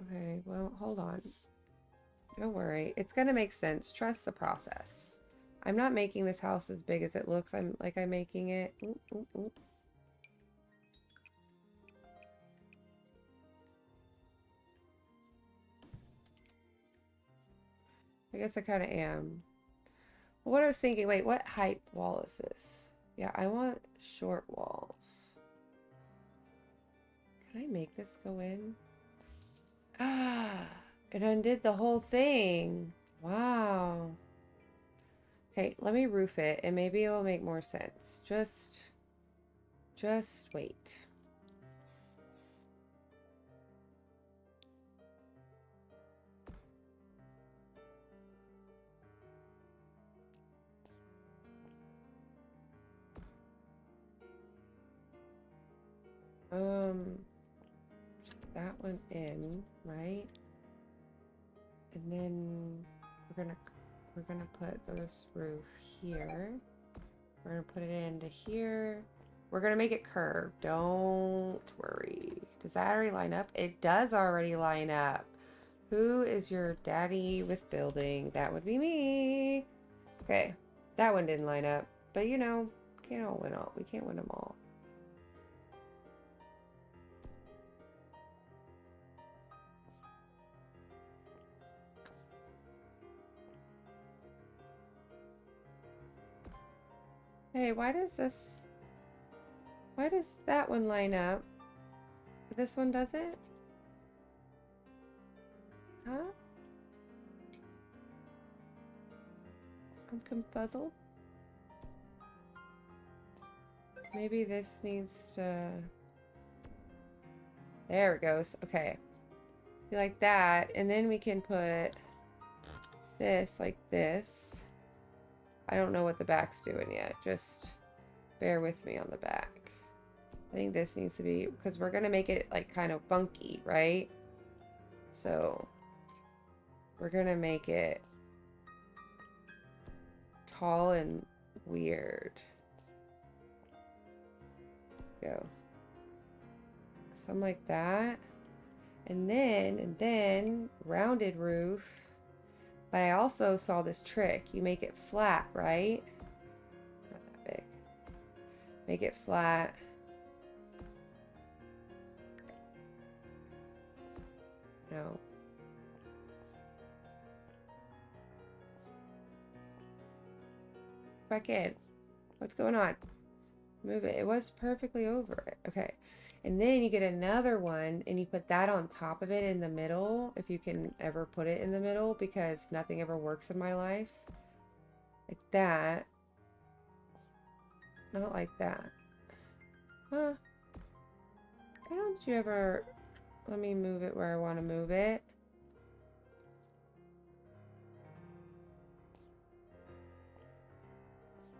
Okay, well, hold on. Don't worry. It's going to make sense. Trust the process. I'm not making this house as big as it looks. I'm making it. Ooh, ooh, ooh. I guess I kind of am. Well, what I was thinking, wait, what height wall is this? Yeah, I want short walls. Can I make this go in? Ah, it undid the whole thing. Wow. Okay, let me roof it and maybe it will make more sense. Just wait. That one in, right? And then we're gonna put this roof here. We're gonna put it into here. We're gonna make it curved. Don't worry. Does that already line up? It does already line up. Who is your daddy with building? That would be me. Okay, that one didn't line up, but you know, can't all win all. We can't win them all. Hey, why does that one line up? This one doesn't? Huh? I'm confuzzled. Maybe this needs to... There it goes. Okay. See, like that. And then we can put this like this. I don't know what the back's doing yet. Just bear with me on the back. I think this needs to be... Because we're going to make it like kind of funky, right? So we're going to make it tall and weird. Go. Something like that. And then rounded roof. But I also saw this trick. You make it flat, right? Not that big. Make it flat. No. Back in. What's going on? Move it. It was perfectly over it. Okay. And then you get another one and you put that on top of it in the middle, if you can ever put it in the middle, because nothing ever works in my life. Like that. Not like that. Huh. Why don't you ever let me move it where I want to move it?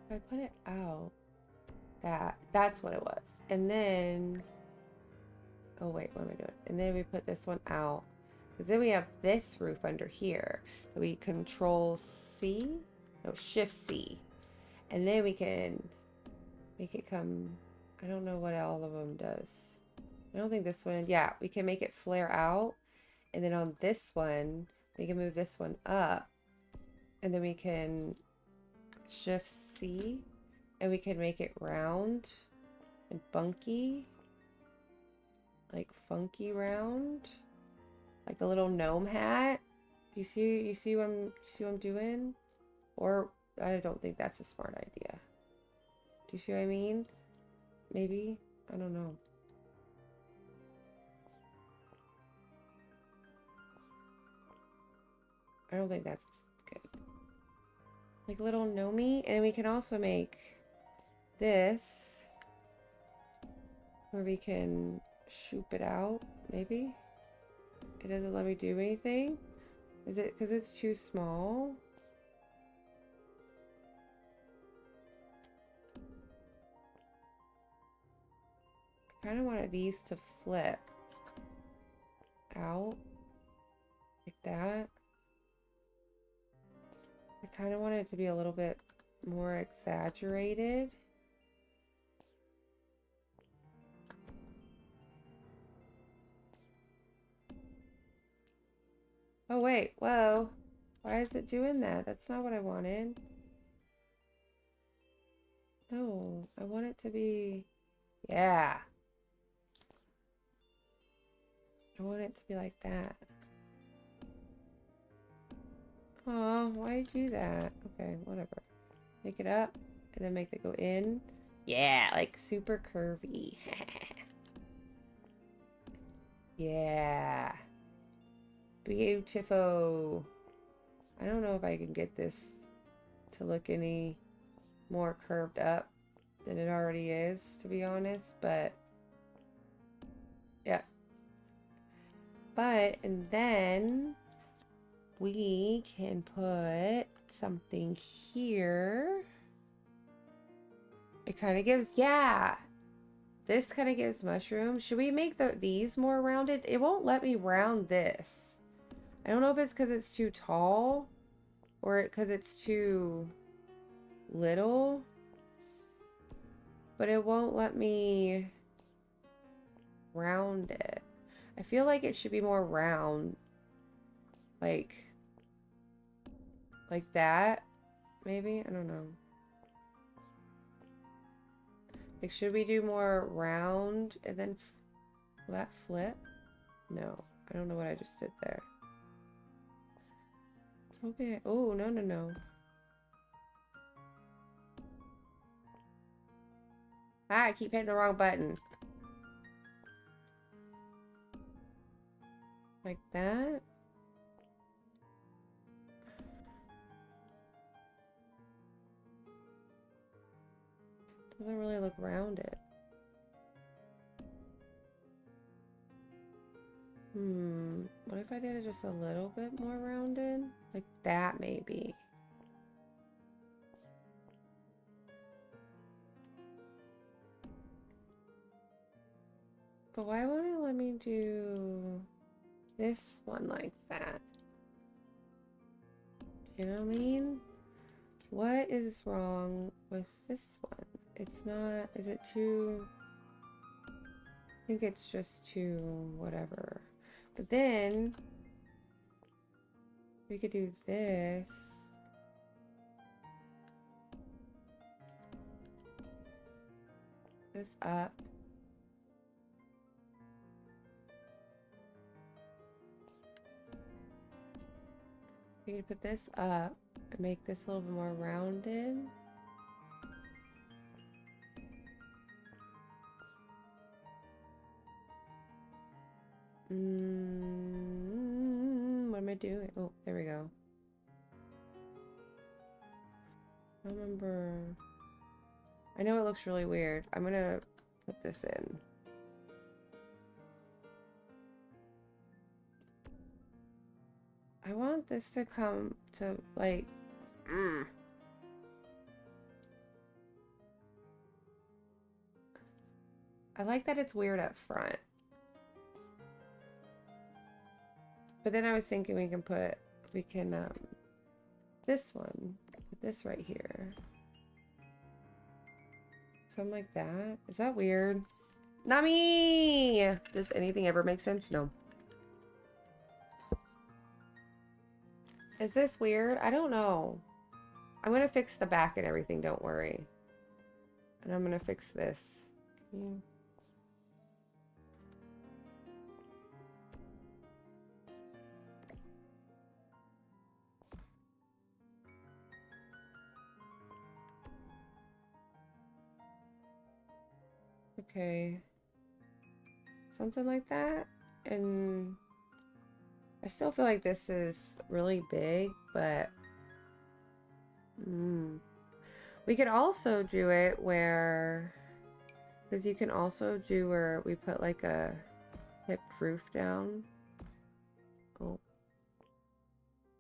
If I put it out, that's what it was. And then, oh wait, what am I doing? And then we put this one out. Because then we have this roof under here that we control C, no, shift C. And then we can make it come, I don't know what all of them does. I don't think this one, yeah, we can make it flare out. And then on this one, we can move this one up. And then we can shift C and we can make it round and bunky. Like funky round. Like a little gnome hat. You see what I'm doing? Or I don't think that's a smart idea. Do you see what I mean? Maybe? I don't know. I don't think that's good. Like little gnomey. And we can also make this where we can shoop it out, maybe? It doesn't let me do anything. Is it because it's too small? I kind of wanted these to flip out like that. I kind of want it to be a little bit more exaggerated. Oh wait, whoa. Why is it doing that? That's not what I wanted. No, I want it to be, yeah. I want it to be like that. Oh, why did you do that? Okay, whatever. Make it up and then make it go in. Yeah, like super curvy. Yeah. Beautiful. I don't know if I can get this to look any more curved up than it already is, to be honest, but yeah. But, and then we can put something here. It kind of gives, yeah. This kind of gives mushrooms. Should we make these more rounded? It won't let me round this. I don't know if it's because it's too tall or because it's too little, but it won't let me round it. I feel like it should be more round, like that, maybe? I don't know. Like, should we do more round and then will that flip? No, I don't know what I just did there. Okay. Oh, no, no, no. Ah, I keep hitting the wrong button. Like that. Doesn't really look rounded. What if I did it just a little bit more rounded? Like that, maybe. But why won't it let me do this one like that? Do you know what I mean? What is wrong with this one? It's not, is it too, I think it's just too whatever. But then we could do this. This up. We can put this up and make this a little bit more rounded. What am I doing? Oh, there we go. I don't remember. I know it looks really weird. I'm gonna put this in. I want this to come to like. I like that it's weird up front. But then I was thinking we can this one, put this right here. Something like that. Is that weird? Not me! Does anything ever make sense? No. Is this weird? I don't know. I'm gonna fix the back and everything, don't worry. And I'm gonna fix this. Okay. Something like that. And I still feel like this is really big, but we could also do it where, because you can also do where we put like a hip roof down. Oh,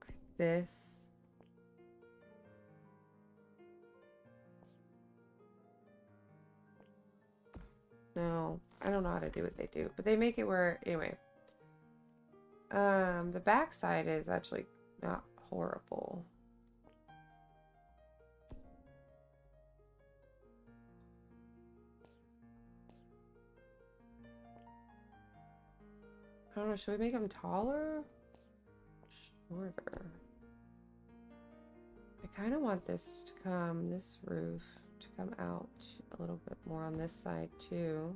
like this. No, I don't know how to do what they do, but they make it where, anyway. The back side is actually not horrible. I don't know, should we make them taller? Shorter. I kind of want this roof to come out a little bit more on this side too.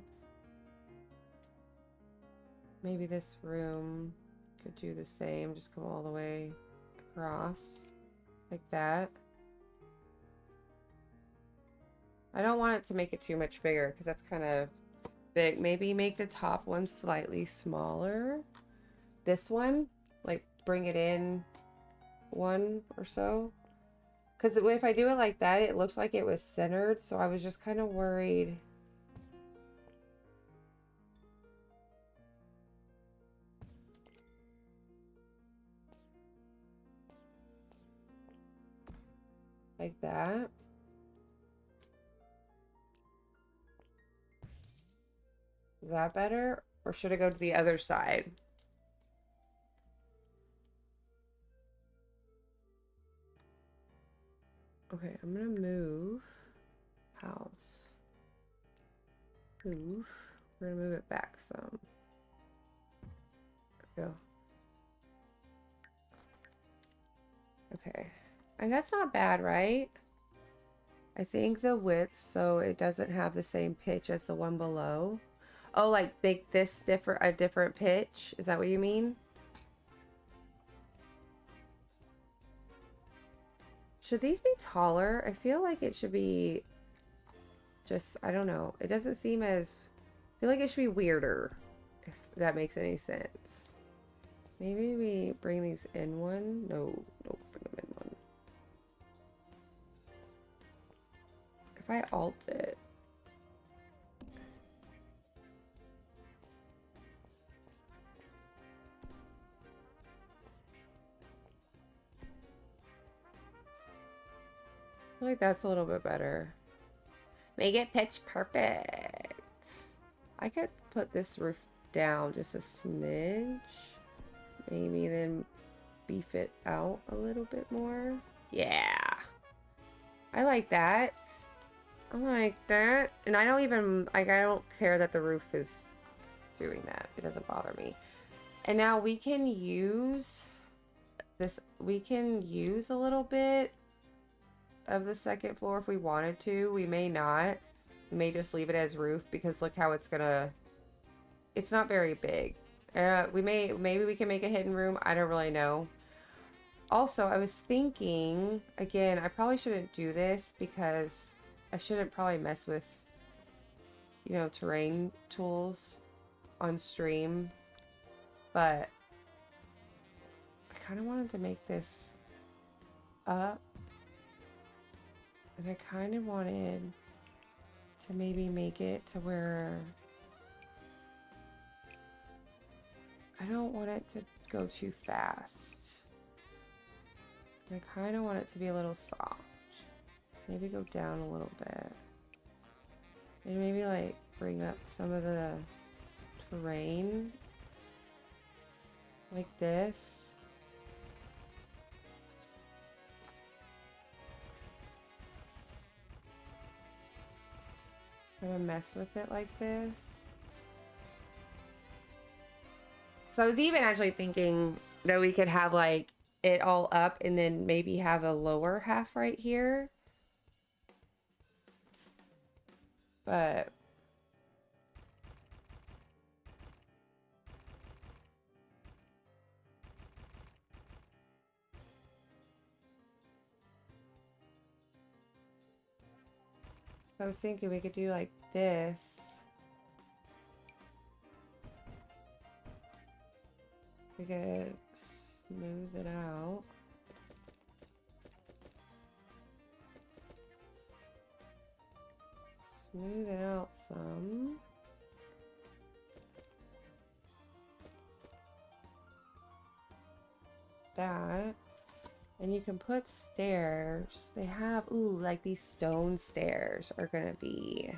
Maybe this room could do the same, just come all the way across like that. I don't want it to make it too much bigger because that's kind of big. Maybe make the top one slightly smaller. This one, like bring it in one or so. Because if I do it like that, it looks like it was centered. So I was just kind of worried. Like that. Is that better? Or should I go to the other side? Okay, I'm gonna move house. Move. We're gonna move it back some. There we go. Okay. And that's not bad, right? I think the width so it doesn't have the same pitch as the one below. Oh, like make this a different pitch? Is that what you mean? Should these be taller? I feel like it should be just, I don't know. It doesn't seem as, I feel like it should be weirder, if that makes any sense. Maybe we bring these in one? No, don't bring them in one. If I alt it. I feel like that's a little bit better. Make it pitch perfect. I could put this roof down just a smidge. Maybe then beef it out a little bit more. Yeah. I like that. I like that. And I don't even, like, I don't care that the roof is doing that. It doesn't bother me. And now we can use this, we can use a little bit of the second floor if we wanted to. We may not. We may just leave it as roof because look how it's gonna, it's not very big. Maybe we can make a hidden room. I don't really know. Also, I was thinking, again, I probably shouldn't do this because I shouldn't probably mess with, you know, terrain tools on stream, but I kind of wanted to make this up, and I kind of wanted to maybe make it to where I don't want it to go too fast. I kind of want it to be a little soft. Maybe go down a little bit. And maybe like bring up some of the terrain. Like this. Kind of mess with it like this. So I was even actually thinking that we could have like it all up and then maybe have a lower half right here. But I was thinking we could do like this. We could smooth it out. Smooth it out some. That. And you can put stairs. They have, ooh, like these stone stairs are gonna be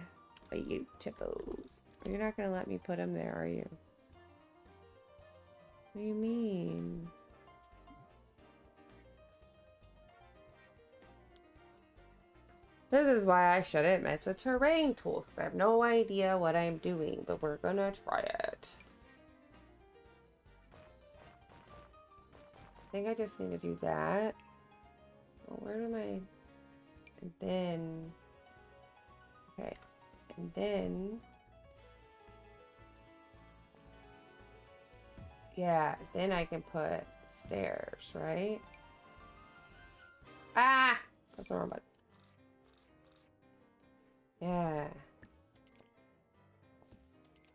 beautiful. You're not gonna let me put them there, are you? What do you mean? This is why I shouldn't mess with terrain tools, because I have no idea what I'm doing, but we're gonna try it. I think I just need to do that. Well, where am I? And then, okay, and then, yeah, then I can put stairs, right? Ah, that's the wrong button. Yeah.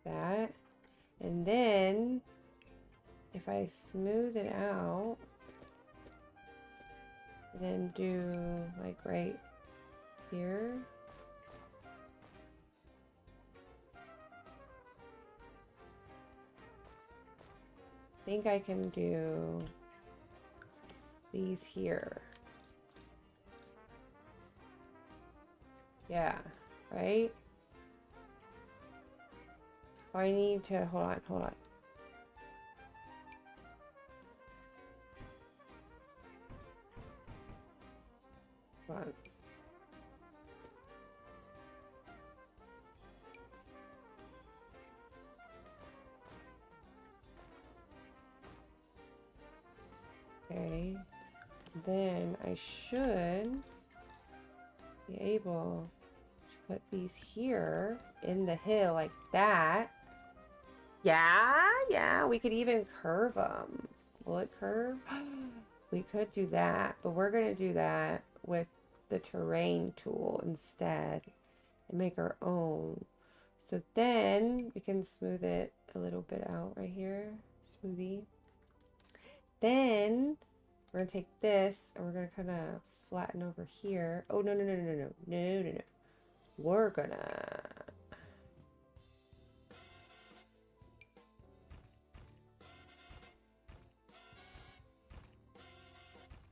That. And then, if I smooth it out, then do like right here. I think I can do these here. Yeah, right? Oh, I need to, hold on. Hold on. Okay, then I should be able to put these here in the hill like that. Yeah, we could even curve them. Will it curve? We could do that, but we're gonna do that with the terrain tool instead and make our own. So then we can smooth it a little bit out right here. Smoothie. Then we're gonna take this and we're gonna kind of flatten over here. Oh, no. We're gonna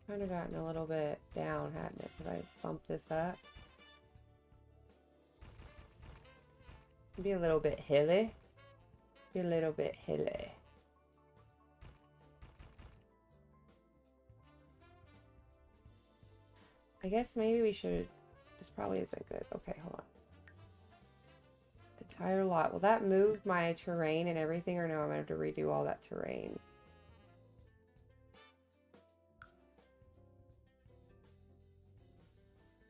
kind of gotten a little bit down, hadn't it? Because I bumped this up. Be a little bit hilly. Be a little bit hilly. I guess maybe we should. This probably isn't good. Okay, hold on. Entire lot. Will that move my terrain and everything, or no? I'm gonna have to redo all that terrain.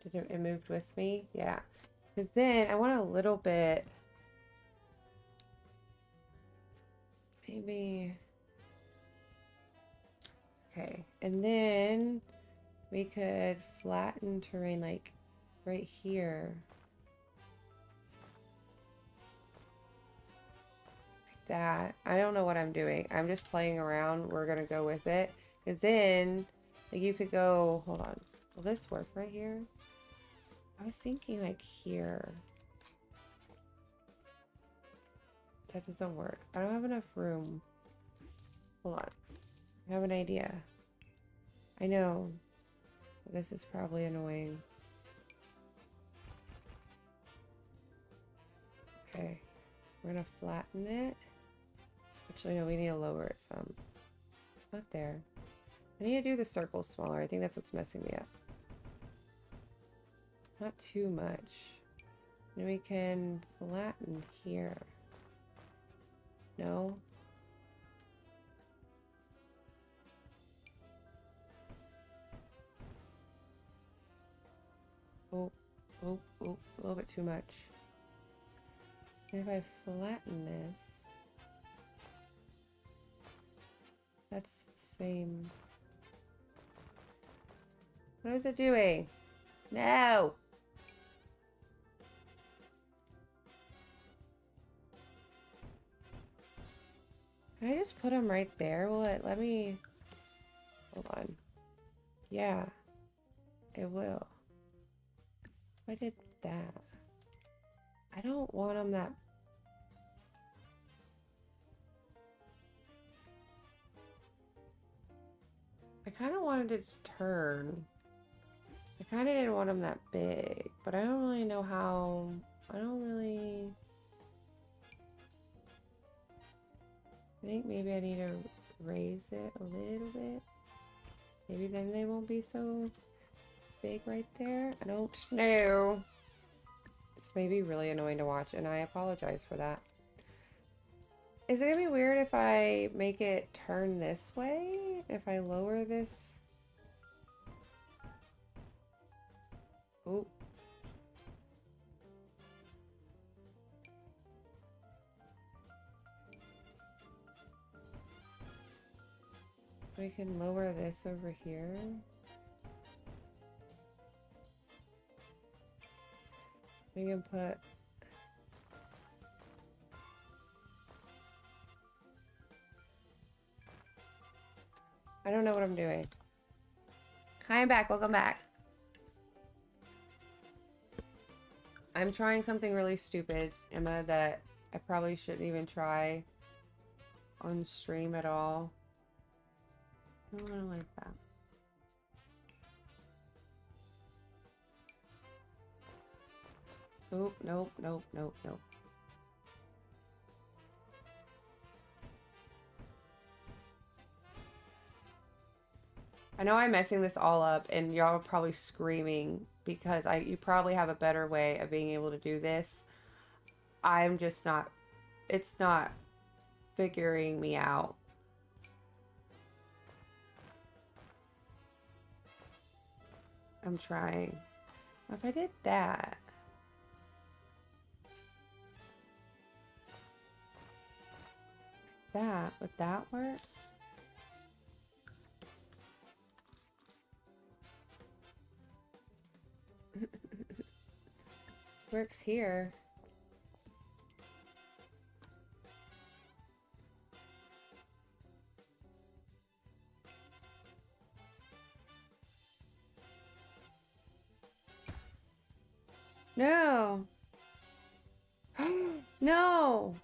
Did it moved with me? Yeah. Because then I want a little bit. Maybe. Okay, and then we could flatten terrain like right here. Like that. I don't know what I'm doing. I'm just playing around. We're gonna go with it. Because then, like, you could go, hold on. Will this work right here? I was thinking like here. That doesn't work. I don't have enough room. Hold on. I have an idea. I know. This is probably annoying. Okay. We're gonna flatten it. Actually, no, we need to lower it some. Not there. I need to do the circles smaller. I think that's what's messing me up. Not too much. Then we can flatten here. No? Oh, oh, oh, a little bit too much. And if I flatten this, that's the same. What is it doing? No! Can I just put them right there? Will it let me... Hold on. Yeah. It will. If I did that. I don't want them that... I kind of wanted it to turn. I kind of didn't want them that big, but I don't really know how... I don't really... I think maybe I need to raise it a little bit. Maybe then they won't be so big right there. I don't know. This may be really annoying to watch, and I apologize for that. Is it gonna be weird if I make it turn this way? If I lower this? Oh. We can lower this over here. We can put... I don't know what I'm doing. Hi, I'm back. Welcome back. I'm trying something really stupid, Emma, that I probably shouldn't even try on stream at all. I don't like that. Oh, nope, nope, nope, nope. I know I'm messing this all up, and y'all are probably screaming because you probably have a better way of being able to do this. I'm just not, it's not figuring me out. I'm trying. If I did that. Would that work? Works here. No. No.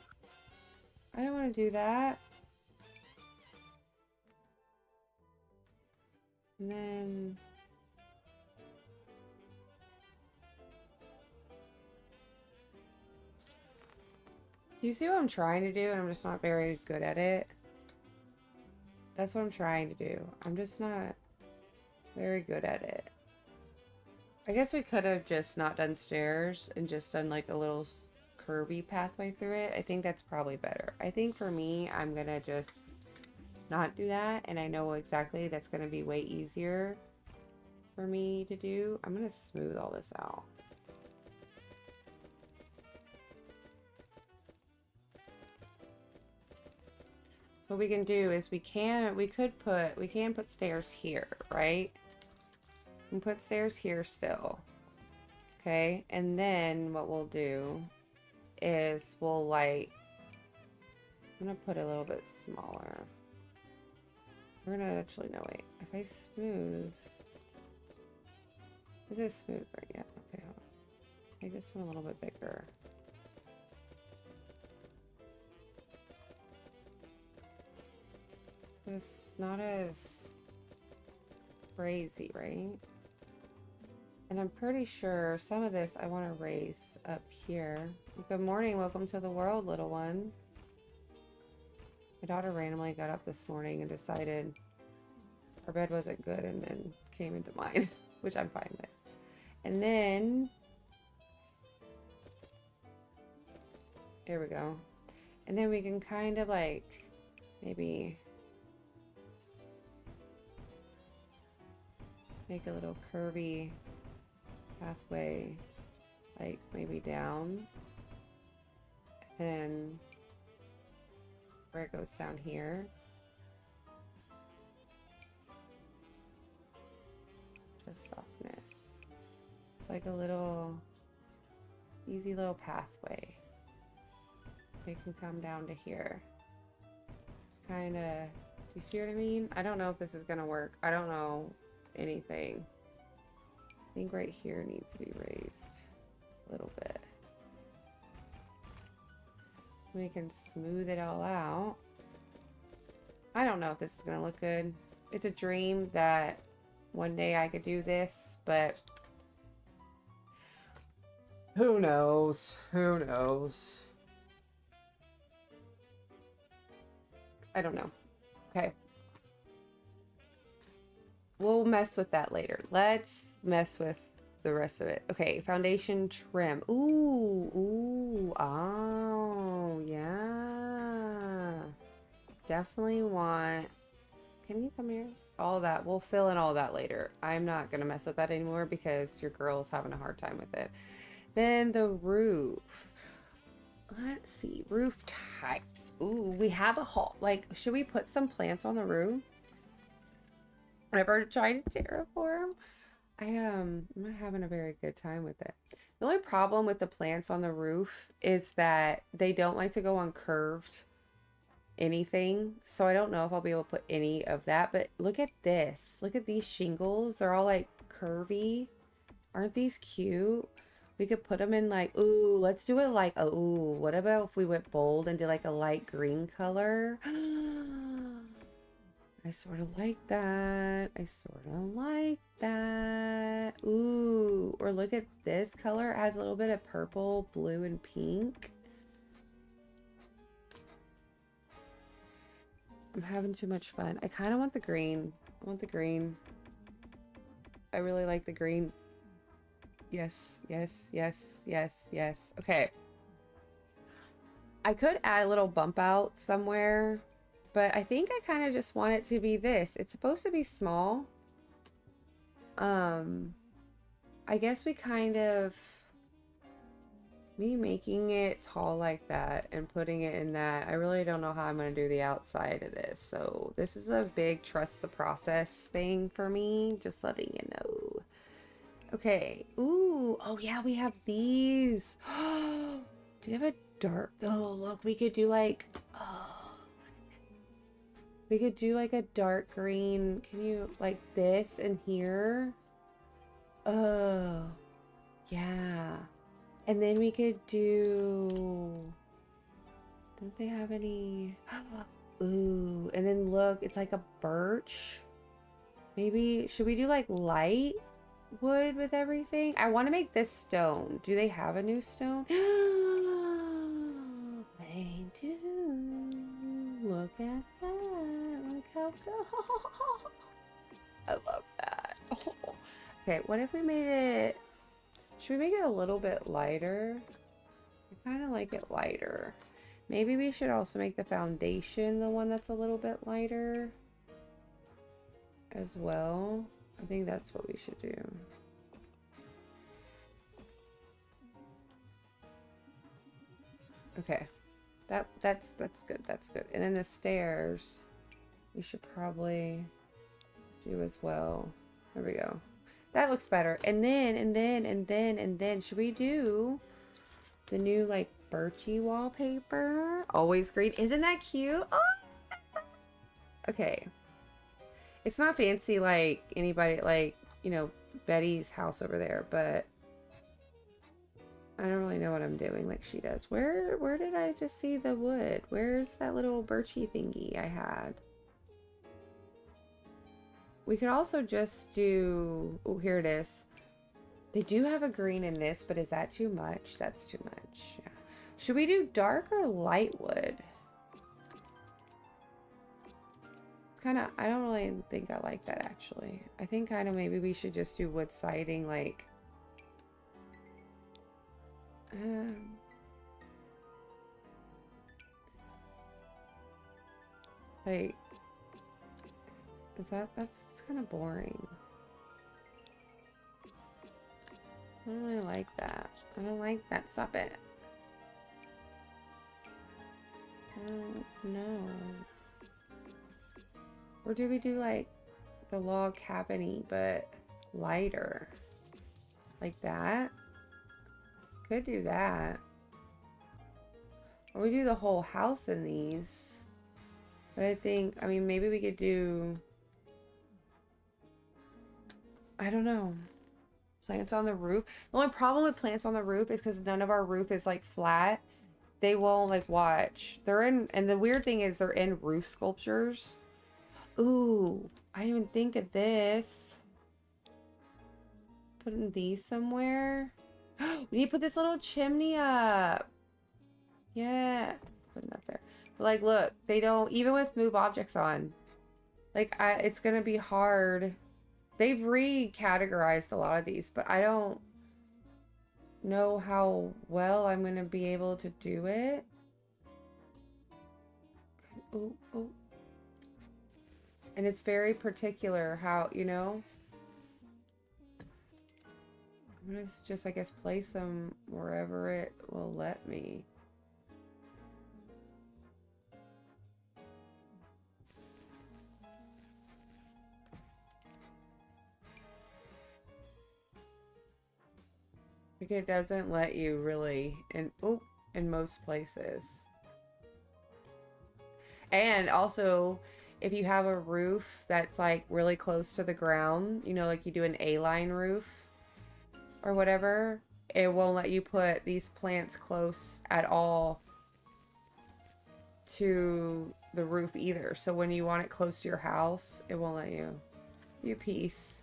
I don't want to do that. And then... Do you see what I'm trying to do? And I'm just not very good at it. That's what I'm trying to do. I'm just not very good at it. I guess we could have just not done stairs and just done like a little curvy pathway through it. I think that's probably better. I think for me, I'm gonna just not do that. And I know exactly that's gonna be way easier for me to do. I'm gonna smooth all this out. So what we can do is we can put stairs here, right? We can put stairs here still. Okay, and then what we'll do is we'll like, I'm gonna put a little bit smaller. We're gonna actually, no wait, if I smooth, is this smooth right yet? Okay, hold on. Make this one a little bit bigger. It's not as crazy, right? And I'm pretty sure some of this I want to raise up here. Good morning, welcome to the world, little one. My daughter randomly got up this morning and decided her bed wasn't good and then came into mine, which I'm fine with. And then, here we go. And then we can kind of like, maybe make a little curvy pathway, like maybe down, and where it goes down here. Just softness. It's like a little easy little pathway. It can come down to here. It's kind of, do you see what I mean? I don't know if this is gonna work. I don't know anything. I think right here needs to be raised a little bit. We can smooth it all out. I don't know if this is gonna look good. It's a dream that one day I could do this, but who knows? Who knows? I don't know. Okay. We'll mess with that later. Let's mess with the rest of it. Okay, foundation trim. Ooh, ooh, oh, yeah. Definitely want, can you come here? All that, we'll fill in all that later. I'm not gonna mess with that anymore because your girl's having a hard time with it. Then the roof. Let's see, roof types. Ooh, we have a hall. Like, should we put some plants on the roof? Ever tried to terraform? I'm not having a very good time with it. The only problem with the plants on the roof is that they don't like to go on curved anything. So I don't know if I'll be able to put any of that. But look at this. Look at these shingles. They're all like curvy. Aren't these cute? We could put them in like, ooh, let's do it like, ooh, what about if we went bold and did like a light green color? I sort of like that. I sort of like that. Ooh, or look at this color. It has a little bit of purple, blue, and pink. I'm having too much fun. I kind of want the green. I want the green. I really like the green. Yes, yes, yes, yes, yes. Okay. I could add a little bump out somewhere, but I think I kind of just want it to be this. It's supposed to be small. I guess we kind of, me making it tall like that and putting it in that, I really don't know how I'm going to do the outside of this. So this is a big trust the process thing for me, just letting you know. Okay. Ooh. Oh yeah, we have these. Do you have a dark? Oh, look, we could do like, oh, we could do like a dark green. Can you like this in here? Oh, yeah. And then we could do, don't they have any? Ooh, and then look, it's like a birch. Maybe, should we do like light wood with everything? I want to make this stone. Do they have a new stone? They do. Look at that. Look how cool. I love that. Oh. Okay, what if we made it, should we make it a little bit lighter? I kind of like it lighter. Maybe we should also make the foundation the one that's a little bit lighter as well. I think that's what we should do. Okay. That's good. That's good. And then the stairs, we should probably do as well. There we go. That looks better. And then, should we do the new like birchy wallpaper? Always green. Isn't that cute? Oh! Okay. It's not fancy like anybody, like, you know, Betty's house over there, but I don't really know what I'm doing like she does. Where did I just see the wood? Where's that little birchy thingy I had? We could also just do, oh, here it is. They do have a green in this, but is that too much? That's too much. Yeah. Should we do dark or light wood? It's kind of, I don't really think I like that actually. I think kind of maybe we should just do wood siding, like, like, that's kind of boring. I don't really like that. I don't like that. Stop it. I don't know. Or do we do like the log cabin-y, but lighter? Like that? Could do that. Or we do the whole house in these. But I think, I mean, maybe we could do, I don't know, plants on the roof. The only problem with plants on the roof is because none of our roof is like flat. They won't like watch. They're in, and the weird thing is they're in roof sculptures. Ooh, I didn't even think of this. Putting these somewhere. We need to put this little chimney up. Yeah, putting that there. But like, look, they don't, even with move objects on, like, it's gonna be hard. They've recategorized a lot of these, but I don't know how well I'm gonna be able to do it. Oh, oh. And it's very particular how, you know. I'm gonna just, I guess, place them wherever it will let me. Like, it doesn't let you really in most places. And also, if you have a roof that's like really close to the ground, you know, like you do an A-line roof or whatever, it won't let you put these plants close at all to the roof either. So when you want it close to your house, it won't let you. You piece.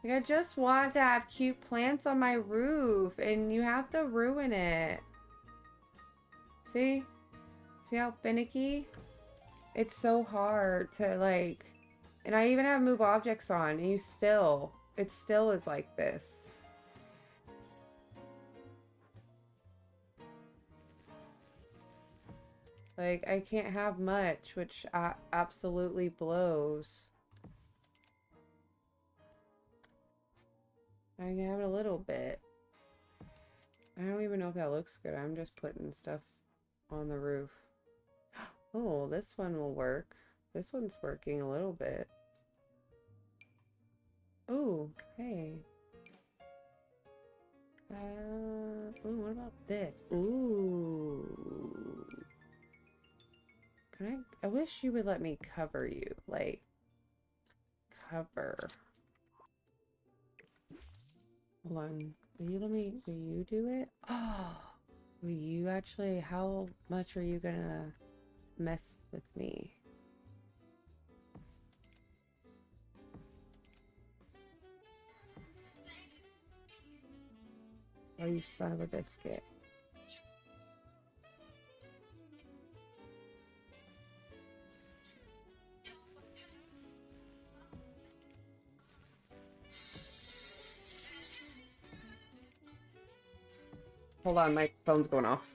Like, I just want to have cute plants on my roof, and you have to ruin it. See? See how finicky? It's so hard to, like... And I even have move objects on, and you still... It still is like this. Like, I can't have much, which absolutely blows. I can have a little bit. I don't even know if that looks good. I'm just putting stuff on the roof. Oh, this one will work. This one's working a little bit. Oh, hey. Ooh, what about this? Ooh. Can I wish you would let me cover you. Like, cover. Hold on. Will you do it? Oh, will you actually, how much are you gonna mess with me? Oh, you son of a biscuit. Hold on, my phone's going off.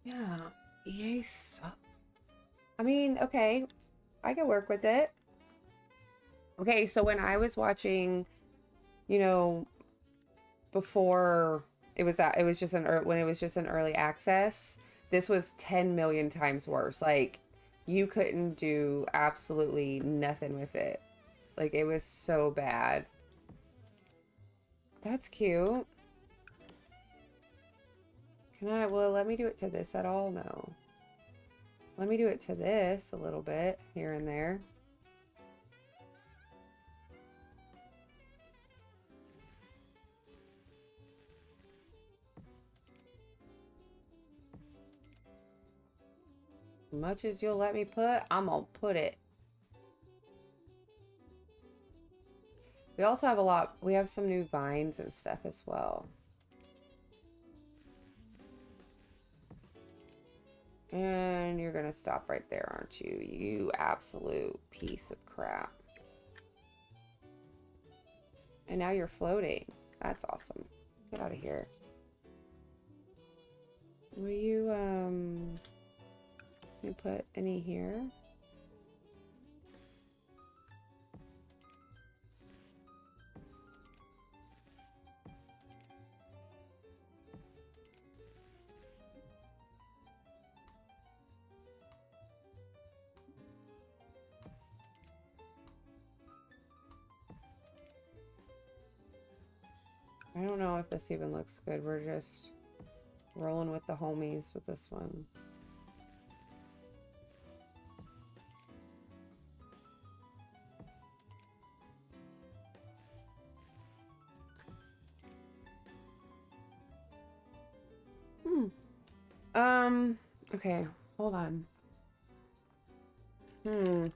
Yeah, EA sucks. I mean, okay, I can work with it. Okay, so when I was watching, you know, before it was just when it was just an early access, this was 10 million times worse. Like you couldn't do absolutely nothing with it. Like it was so bad. That's cute. Can I, well, let me do it to this at all? No. Let me do it to this a little bit here and there. Much as you'll let me put, I'm gonna put it. We also have we have some new vines and stuff as well. And you're gonna stop right there, aren't you? You absolute piece of crap. And now you're floating. That's awesome. Get out of here. Will you put any here? I don't know if this even looks good. We're just rolling with the homies with this one. Okay, hold on. I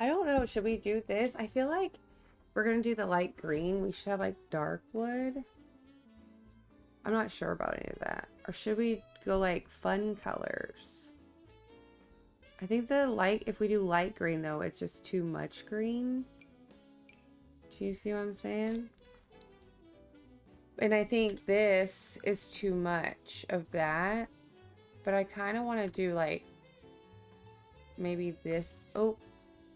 don't know. Should we do this? I feel like we're gonna do the light green. We should have like dark wood. I'm not sure about any of that. Or should we go like fun colors? I think if we do light green though, it's just too much green. Do you see what I'm saying? And I think this is too much of that. But I kind of want to do like maybe this. Oh,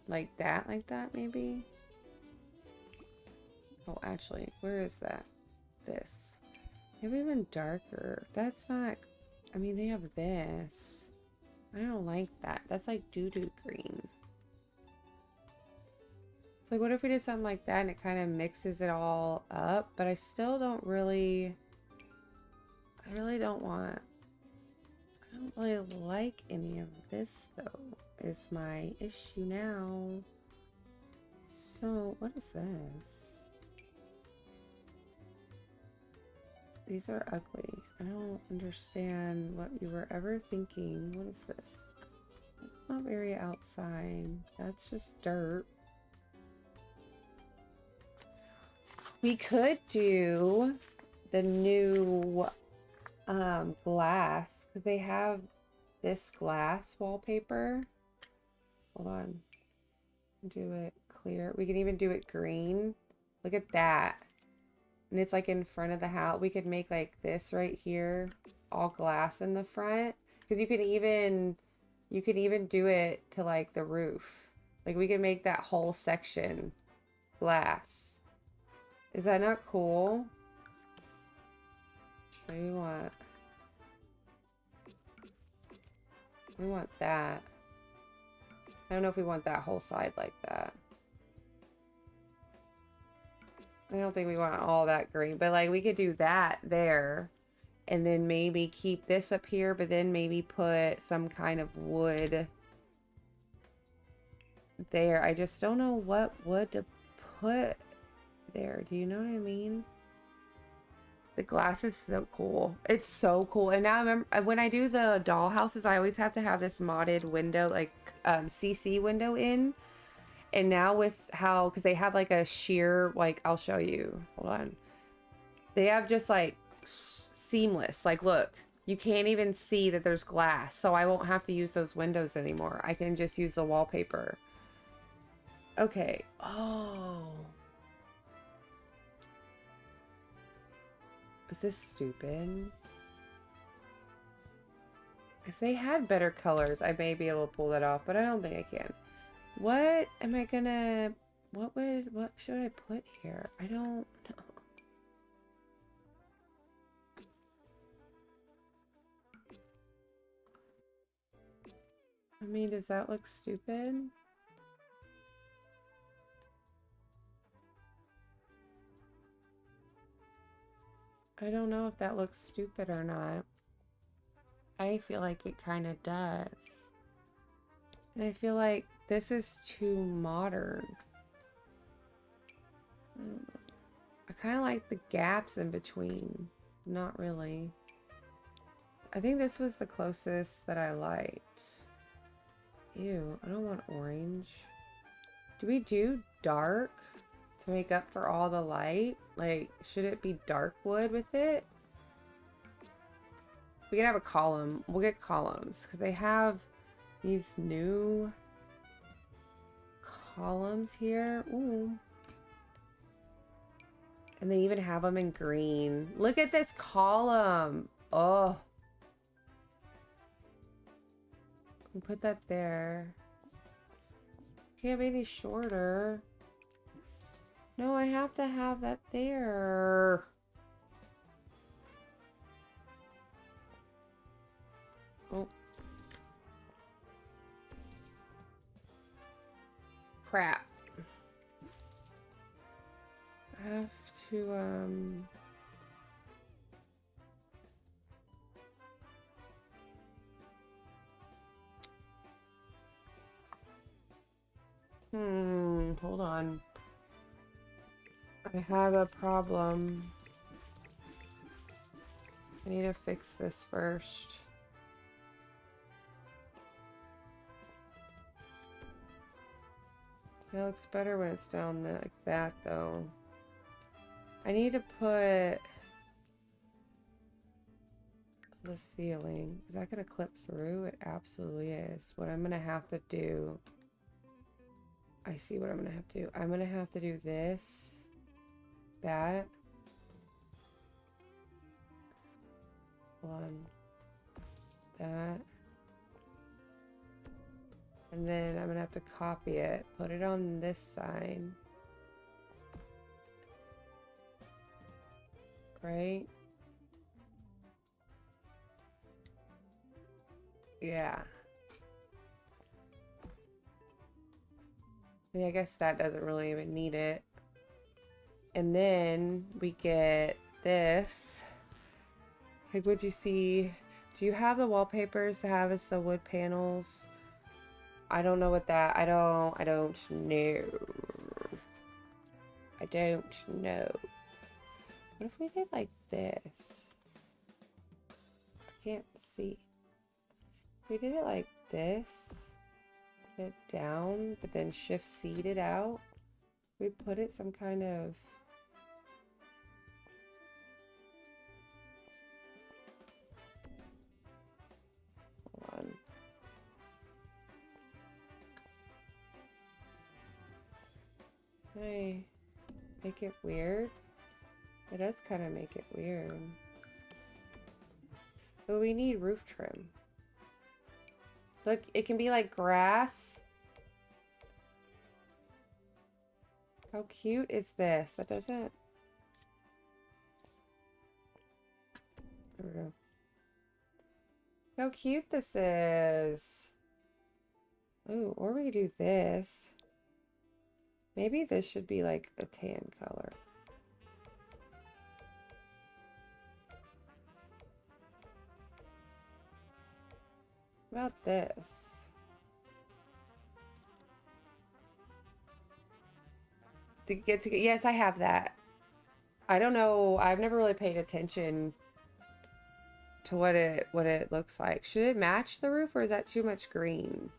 like that maybe. Oh, actually, where is that? This. Maybe even darker. That's not, I mean, they have this. I don't like that. That's like doo-doo green. It's like, what if we did something like that and it kind of mixes it all up? But I still don't really, I really don't really like any of this though, is my issue now. So, what is this? These are ugly. I don't understand what you were ever thinking. What is this? It's not very outside. That's just dirt. We could do the new glass, because they have this glass wallpaper. Hold on. Do it clear. We can even do it green. Look at that. And it's like in front of the house. We could make like this right here, all glass in the front. Because you could even do it to like the roof. Like we could make that whole section glass. Is that not cool? Show you what. We want that. I don't know if we want that whole side like that. I don't think we want all that green, but like we could do that there and then maybe keep this up here, but then maybe put some kind of wood there. I just don't know what wood to put there. Do you know what I mean? The glass is so cool. It's so cool. And now I remember when I do the doll houses, I always have to have this modded window, like CC window in. And now with how, because they have like a sheer, like, I'll show you. Hold on. They have just like seamless. Like, look, you can't even see that there's glass. So I won't have to use those windows anymore. I can just use the wallpaper. Okay. Oh. Is this stupid? If they had better colors, I may be able to pull that off, but I don't think I can. What am I gonna... What should I put here? I don't know. I mean, does that look stupid? I don't know if that looks stupid or not. I feel like it kind of does. And I feel like this is too modern. I kind of like the gaps in between. Not really. I think this was the closest that I liked. Ew, I don't want orange. Do we do dark to make up for all the light? Like, should it be dark wood with it? We can have a column. We'll get columns because they have these new columns here. Ooh. And they even have them in green. Look at this column. Oh. Put that there. Can't be any shorter. No, I have to have that there. Oh. Crap. I have to, hold on. I have a problem. I need to fix this first. It looks better when it's down like that, though. I need to put the ceiling. Is that going to clip through? It absolutely is. What I'm going to have to do... I see what I'm going to have to do. I'm going to have to do this, that. Hold on. That. And then I'm going to have to copy it, put it on this side. Right? Yeah. I guess that doesn't really even need it. And then we get this. Like, would you see... Do you have the wallpapers to have as the wood panels? I don't know what that... I don't know. I don't know. What if we did like this? I can't see. If we did it like this, put it down, but then shift seed it out. We put it some kind of... Hold on. Can I make it weird? It does kind of make it weird. But we need roof trim. Look, it can be like grass. How cute is this? That doesn't... There we go. How cute this is. Ooh, or we could do this. Maybe this should be like a tan color. What about this? Yes, I have that. I don't know. I've never really paid attention to what it looks like. Should it match the roof, or is that too much green?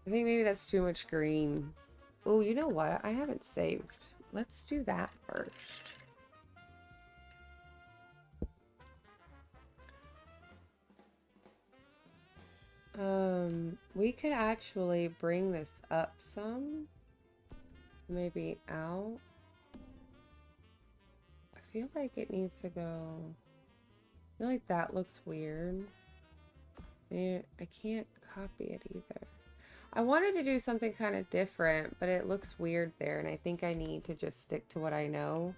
I think maybe that's too much green. Oh, you know what? I haven't saved. Let's do that first. We could actually bring this up some. Maybe out. feel like it needs to go. I feel like that looks weird. I can't copy it either. I wanted to do something kind of different, but it looks weird there, and I think I need to just stick to what I know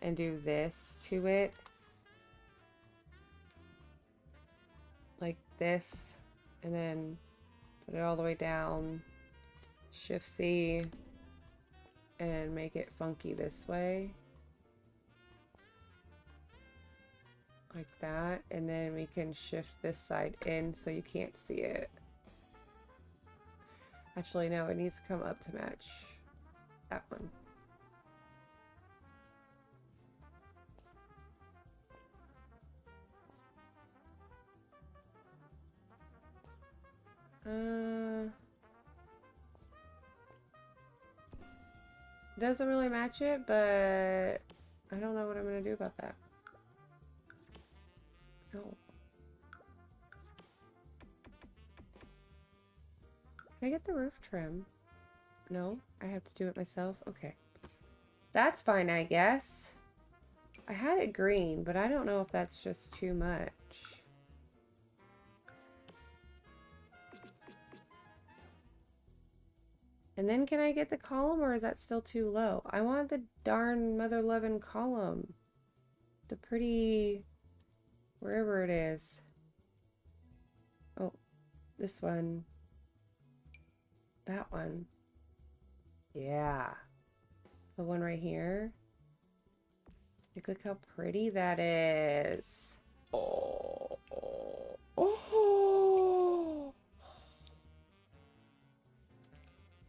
and do this to it. Like this, and then put it all the way down, Shift C, and make it funky this way. Like that, and then we can shift this side in so you can't see it. Actually, no, it needs to come up to match that one. It doesn't really match it, but I don't know what I'm gonna do about that. No. Can I get the roof trim? No, I have to do it myself. Okay. That's fine, I guess. I had it green, but I don't know if that's just too much. And then can I get the column, or is that still too low? I want the darn mother-loving column. The pretty... wherever it is. Oh, this one. That one. Yeah. The one right here. Look how pretty that is. Oh. Oh.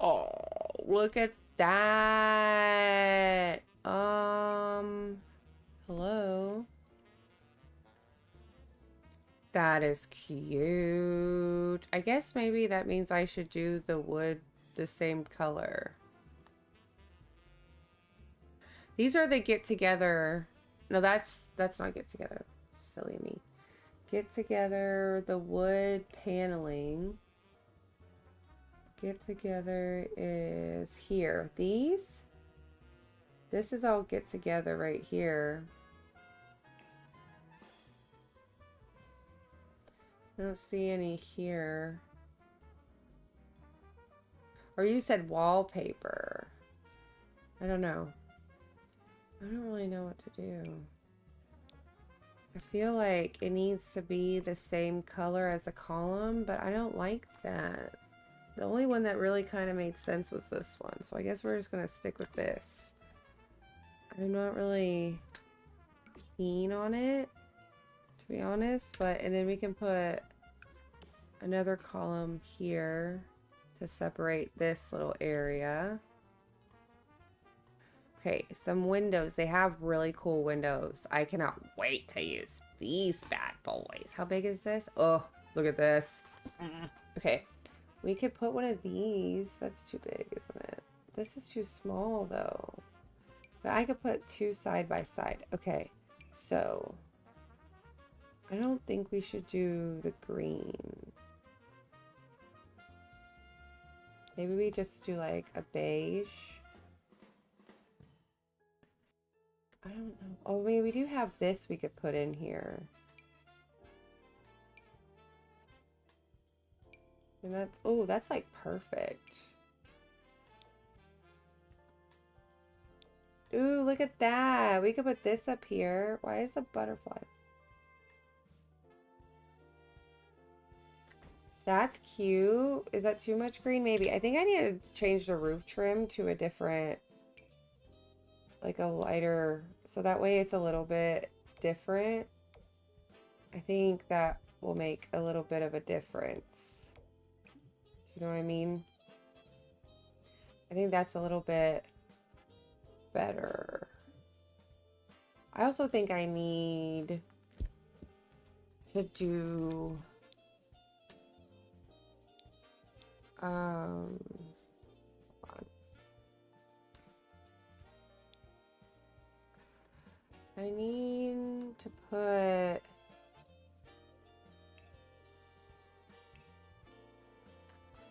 Oh, look at that. Hello. That is cute. I guess maybe that means I should do the wood the same color. These are the get together. No, that's not get together. Silly me. Get together the wood paneling. Get together is here. These? This is all get together right here. I don't see any here. Or you said wallpaper. I don't know. I don't really know what to do. I feel like it needs to be the same color as a column, but I don't like that. The only one that really kind of made sense was this one. So I guess we're just going to stick with this. I'm not really keen on it, to be honest. But, and then we can put another column here to separate this little area. Okay, some windows. They have really cool windows. I cannot wait to use these bad boys. How big is this? Oh, look at this. Okay, we could put one of these. That's too big, isn't it? This is too small, though. But I could put two side by side. Okay, so I don't think we should do the green. Maybe we just do like a beige. I don't know. Oh, wait, we do have this we could put in here. And that's, oh, that's like perfect. Ooh, look at that. We could put this up here. Why is the butterfly? That's cute. Is that too much green? Maybe. I think I need to change the roof trim to a different, like a lighter, so that way it's a little bit different. I think that will make a little bit of a difference. Do you know what I mean? I think that's a little bit better. I also think I need to do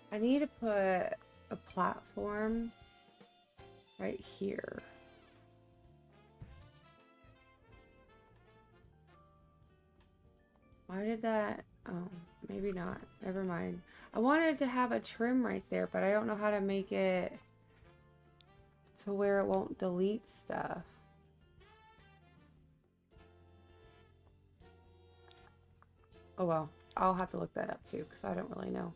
I need to put a platform right here. Why did that? Oh, maybe not. Never mind. I wanted to have a trim right there, but I don't know how to make it to where it won't delete stuff. Oh well, I'll have to look that up too because I don't really know.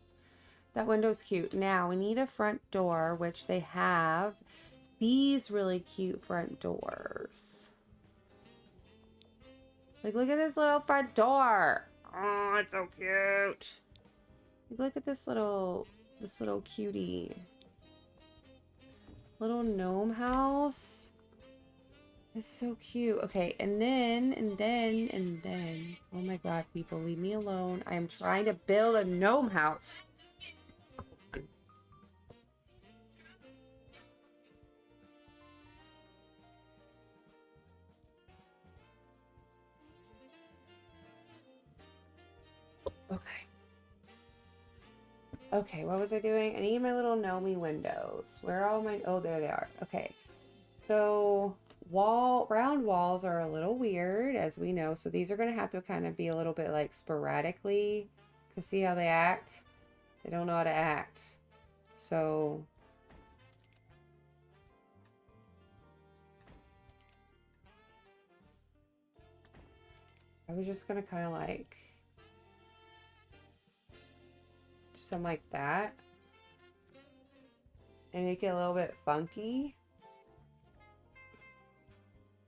That window's cute. Now we need a front door, which they have these really cute front doors. Like, look at this little front door. Oh, it's so cute. Look at this little cutie. Little gnome house. It's so cute. Okay, and then. Oh my god, people, leave me alone. I am trying to build a gnome house. Okay. Okay, what was I doing? I need my little gnomey windows. Where are all my... Oh, there they are. Okay. So, round walls are a little weird, as we know. So these are going to have to kind of be a little bit like sporadically. Because see how they act? They don't know how to act. So... I was just going to kind of like... something like that. And make it a little bit funky.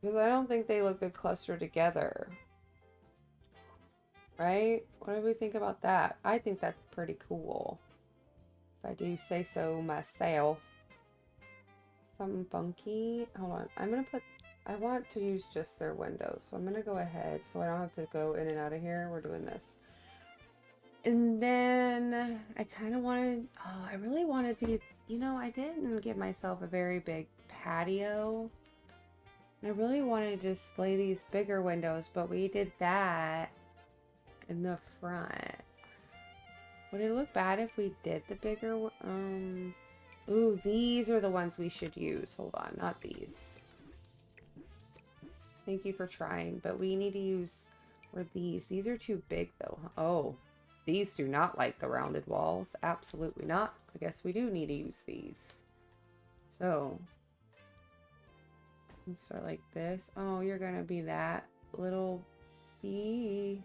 Because I don't think they look good clustered together. Right? What do we think about that? I think that's pretty cool. If I do say so myself. Something funky. Hold on. I'm going to put... I want to use just their windows. So I'm going to go ahead so I don't have to go in and out of here. We're doing this. And then I kind of wanted... Oh, I really wanted these... You know, I didn't give myself a very big patio. And I really wanted to display these bigger windows, but we did that in the front. Would it look bad if we did the bigger one? Ooh, these are the ones we should use. Hold on, not these. Thank you for trying, but we need to use... Or these. These are too big, though. Oh, these do not like the rounded walls. Absolutely not. I guess we do need to use these. So... and start like this. Oh, you're gonna be that little bee.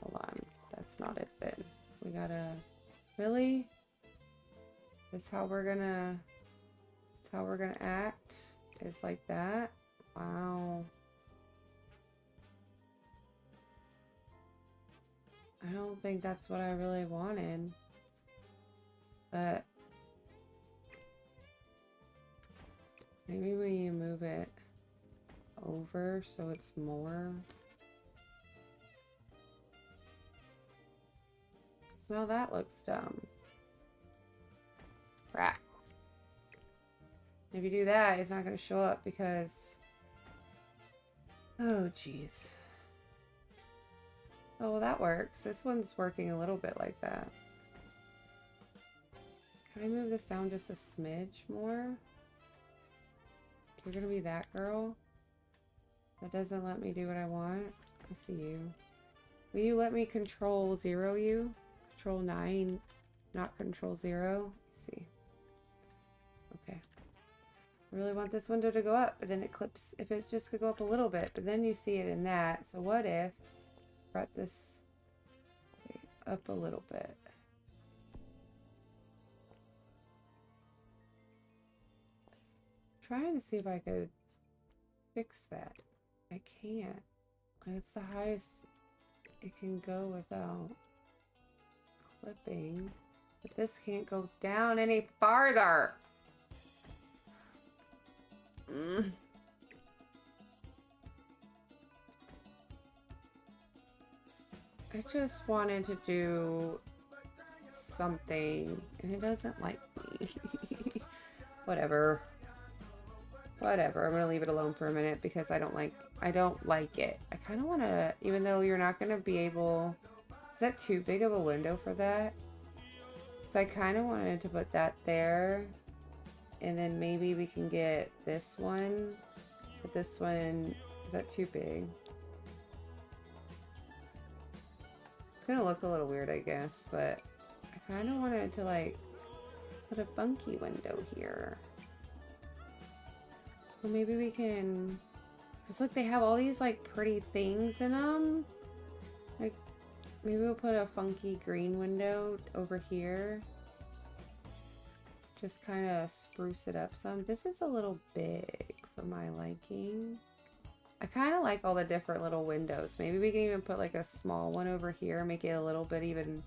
Hold on, that's not it then. We gotta... Really? That's how we're gonna... That's how we're gonna act? Is like that? Wow. I don't think that's what I really wanted. But... maybe we move it over so it's more. So now that looks dumb. Crap. If you do that, it's not going to show up because... Oh, jeez. Oh, well, that works. This one's working a little bit like that. Can I move this down just a smidge more? You're gonna be that girl that doesn't let me do what I want. I see you. Will you let me control 0 you? Control 9, not control 0. Let's see. Okay. I really want this window to go up, but then it clips. If it just could go up a little bit, but then you see it in that. So what if I brought this up a little bit? Trying to see if I could fix that. I can't. That's the highest it can go without clipping. But this can't go down any farther. I just wanted to do something and it doesn't like me. Whatever. Whatever, I'm gonna leave it alone for a minute because I don't like it. I kind of want to, even though you're not gonna be able... Is that too big of a window for that? So I kind of wanted to put that there, and then maybe we can get this one. But this one, is that too big? It's gonna look a little weird, I guess, but I kind of wanted to like put a funky window here. Well, maybe we can, because look, they have all these like pretty things in them. Like, maybe we'll put a funky green window over here. Just kind of spruce it up some. This is a little big for my liking. I kind of like all the different little windows. Maybe we can even put like a small one over here, make it a little bit even,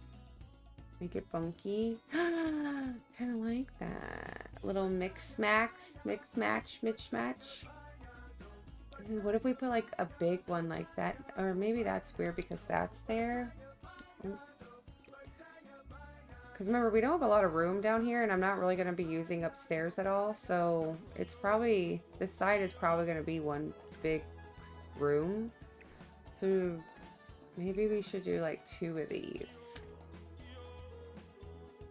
make it funky. Kind of like that. Little mix match. And what if we put like a big one like that? Or maybe that's weird because that's there. Because remember, we don't have a lot of room down here, and I'm not really going to be using upstairs at all. So it's probably, this side is probably going to be one big room. So maybe we should do like 2 of these.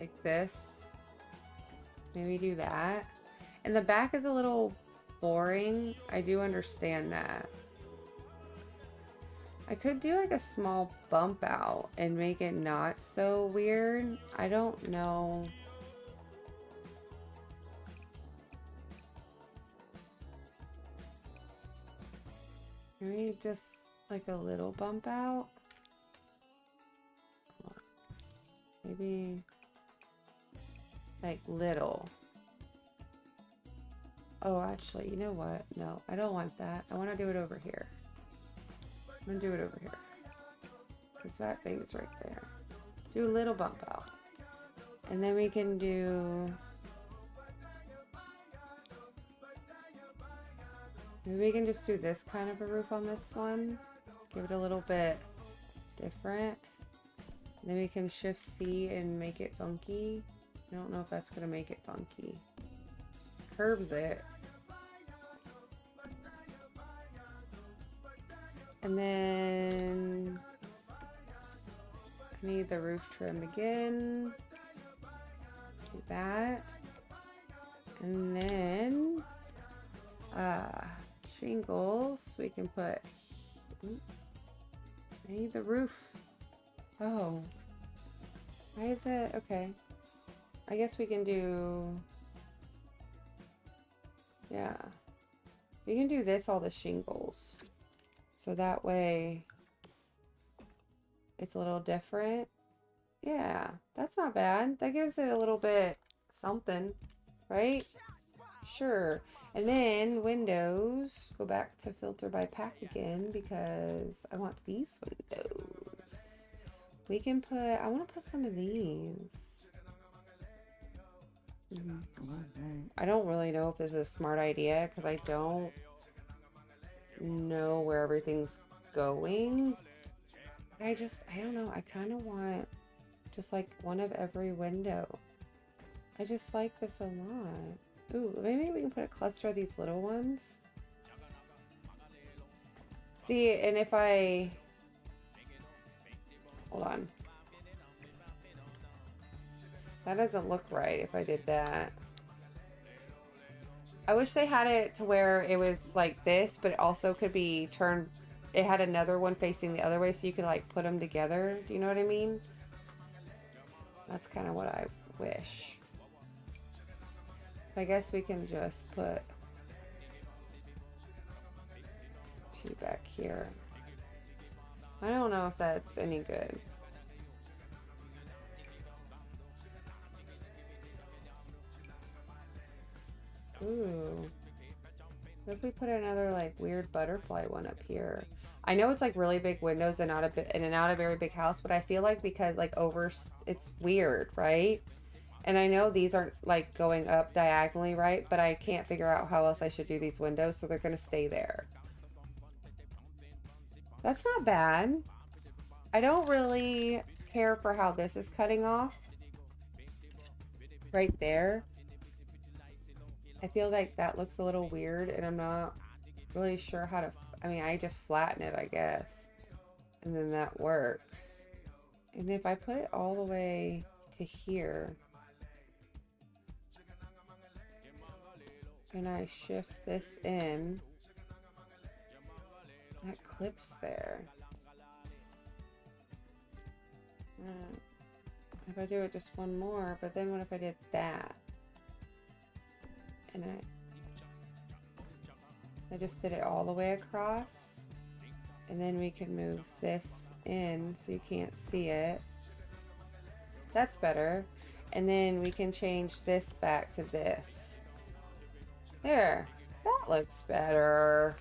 Like this. Maybe do that. And the back is a little boring. I do understand that. I could do like a small bump out and make it not so weird. I don't know. Maybe just like a little bump out. Maybe like little. Oh, actually, you know what? No, I don't want that. I want to do it over here. I'm gonna do it over here because that thing's right there. Do a little bump out, and then we can do, maybe we can just do this kind of a roof on this one, give it a little bit different, and then we can shift C and make it funky. I don't know if that's gonna make it funky. Curves it. And then I need the roof trim again. Do that. And then shingles we can put. I need the roof. Oh. Why is it? Okay. I guess we can do, yeah. We can do this, all the shingles. So that way it's a little different. Yeah, that's not bad. That gives it a little bit something, right? Sure. And then windows, go back to filter by pack again because I want these windows. We can put, I want to put some of these. I don't really know if this is a smart idea because I don't know where everything's going. I don't know. I kind of want just like one of every window. I just like this a lot. Ooh, maybe we can put a cluster of these little ones. See, and if I, hold on. That doesn't look right if I did that. I wish they had it to where it was like this, but it also could be turned, it had another one facing the other way so you could like put them together. Do you know what I mean? That's kind of what I wish. I guess we can just put 2 back here. I don't know if that's any good. Ooh. What if we put another like weird butterfly one up here? I know it's like really big windows and not a very big house, but I feel like because like it's weird, right? And I know these aren't like going up diagonally, right? But I can't figure out how else I should do these windows, so they're gonna stay there. That's not bad. I don't really care for how this is cutting off. Right there. I feel like that looks a little weird and I'm not really sure how to, I mean, I just flatten it, I guess. And then that works. And if I put it all the way to here, and I shift this in, that clips there. If I do it just one more, but then what if I did that? And I just did it all the way across. And then we can move this in so you can't see it. That's better. And then we can change this back to this. There, that looks better.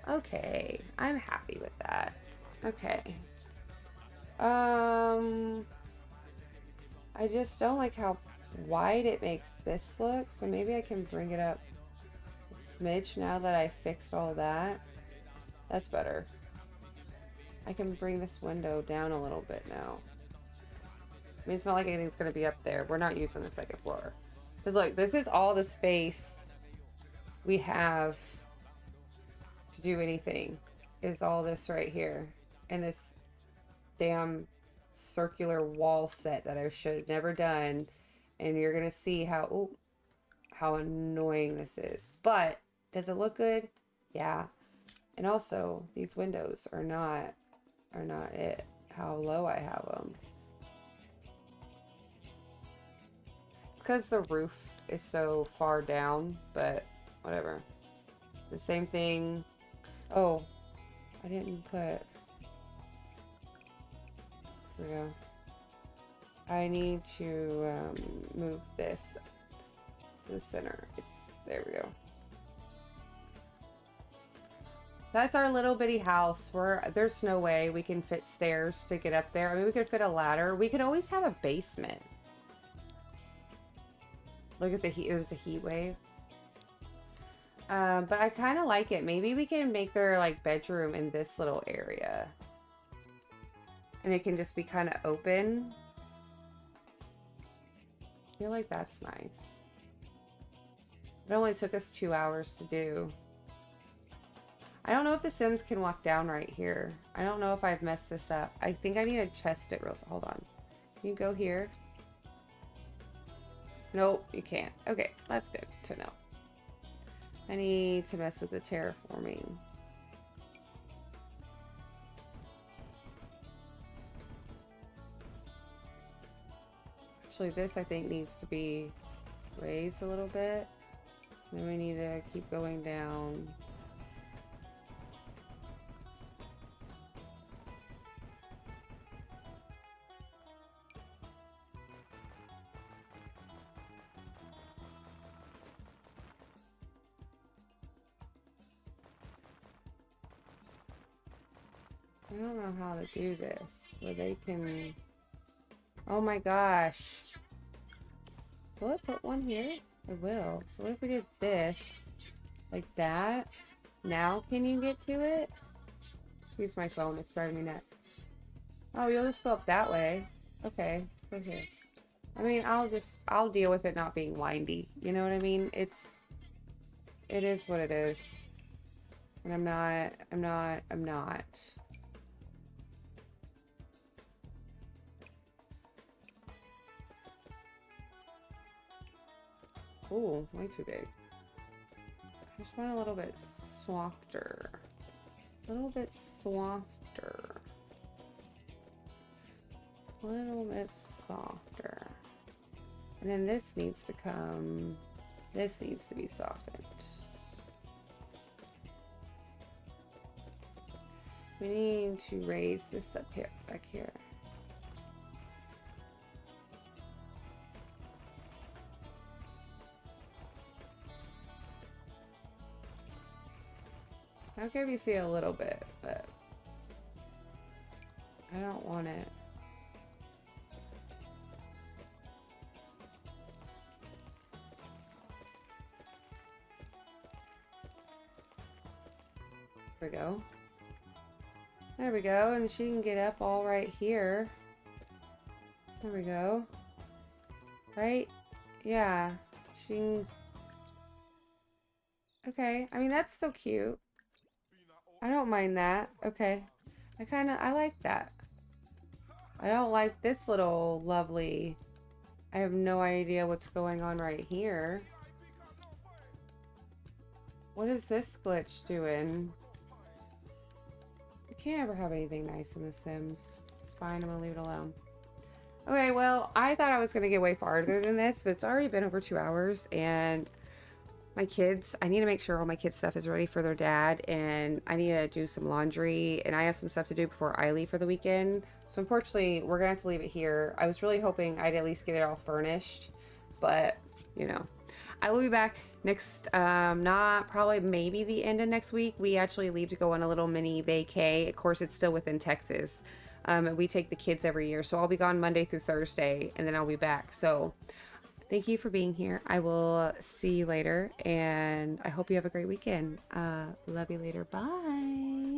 Okay, I'm happy with that. Okay. I just don't like how wide it makes this look, so maybe I can bring it up a smidge now that I fixed all that. That's better. I can bring this window down a little bit now. I mean, it's not like anything's going to be up there. We're not using the second floor. Because look, this is all the space we have to do anything. Is all this right here. And this damn circular wall set that I should have never done. And you're going to see how annoying this is. But, does it look good? Yeah. And also, these windows are not it. How low I have them. It's because the roof is so far down, but whatever. The same thing. Oh, I didn't put. Here we go. I need to move this to the center. There we go. That's our little bitty house. There's no way we can fit stairs to get up there. I mean, we could fit a ladder. We could always have a basement. Look at the heat. There's a heat wave. But I kind of like it. Maybe we can make their like bedroom in this little area. And it can just be kind of open. I feel like that's nice. It only took us 2 hours to do. I don't know if the Sims can walk down right here. I don't know if I've messed this up. I think I need to test it real. Hold on. Can you go here? Nope, you can't. Okay, that's good to know. I need to mess with the terraforming. Actually, this I think needs to be raised a little bit. Then we need to keep going down. I don't know how to do this, where they can... Oh my gosh. Will it put one here? It will. So what if we did this? Like that? Now can you get to it? Excuse my phone, it's driving me nuts. Oh, you'll just go up that way. Okay, go here. I mean, I'll deal with it not being windy. You know what I mean? It is what it is. And I'm not. Ooh, way too big. I just want a little bit softer. A little bit softer. A little bit softer. And then this needs to come... This needs to be softened. We need to raise this up here, back here. I'll give you see a little bit, but I don't want it. There we go. There we go, and she can get up all right here. There we go. Right? Yeah. She can... Okay, I mean, that's so cute. I don't mind that. Okay. I like that. I don't like this little lovely... I have no idea what's going on right here. What is this glitch doing? You can't ever have anything nice in The Sims. It's fine, I'm gonna leave it alone. Okay, well, I thought I was going to get way farther than this, but it's already been over 2 hours, and my kids, I need to make sure all my kids' stuff is ready for their dad, and I need to do some laundry, and I have some stuff to do before I leave for the weekend. So unfortunately, we're gonna have to leave it here. I was really hoping I'd at least get it all furnished, but you know. I will be back next, not probably maybe the end of next week. We actually leave to go on a little mini vacay. Of course, it's still within Texas. We take the kids every year. So I'll be gone Monday through Thursday, and then I'll be back. So thank you for being here. I will see you later, and I hope you have a great weekend. Love you later. Bye.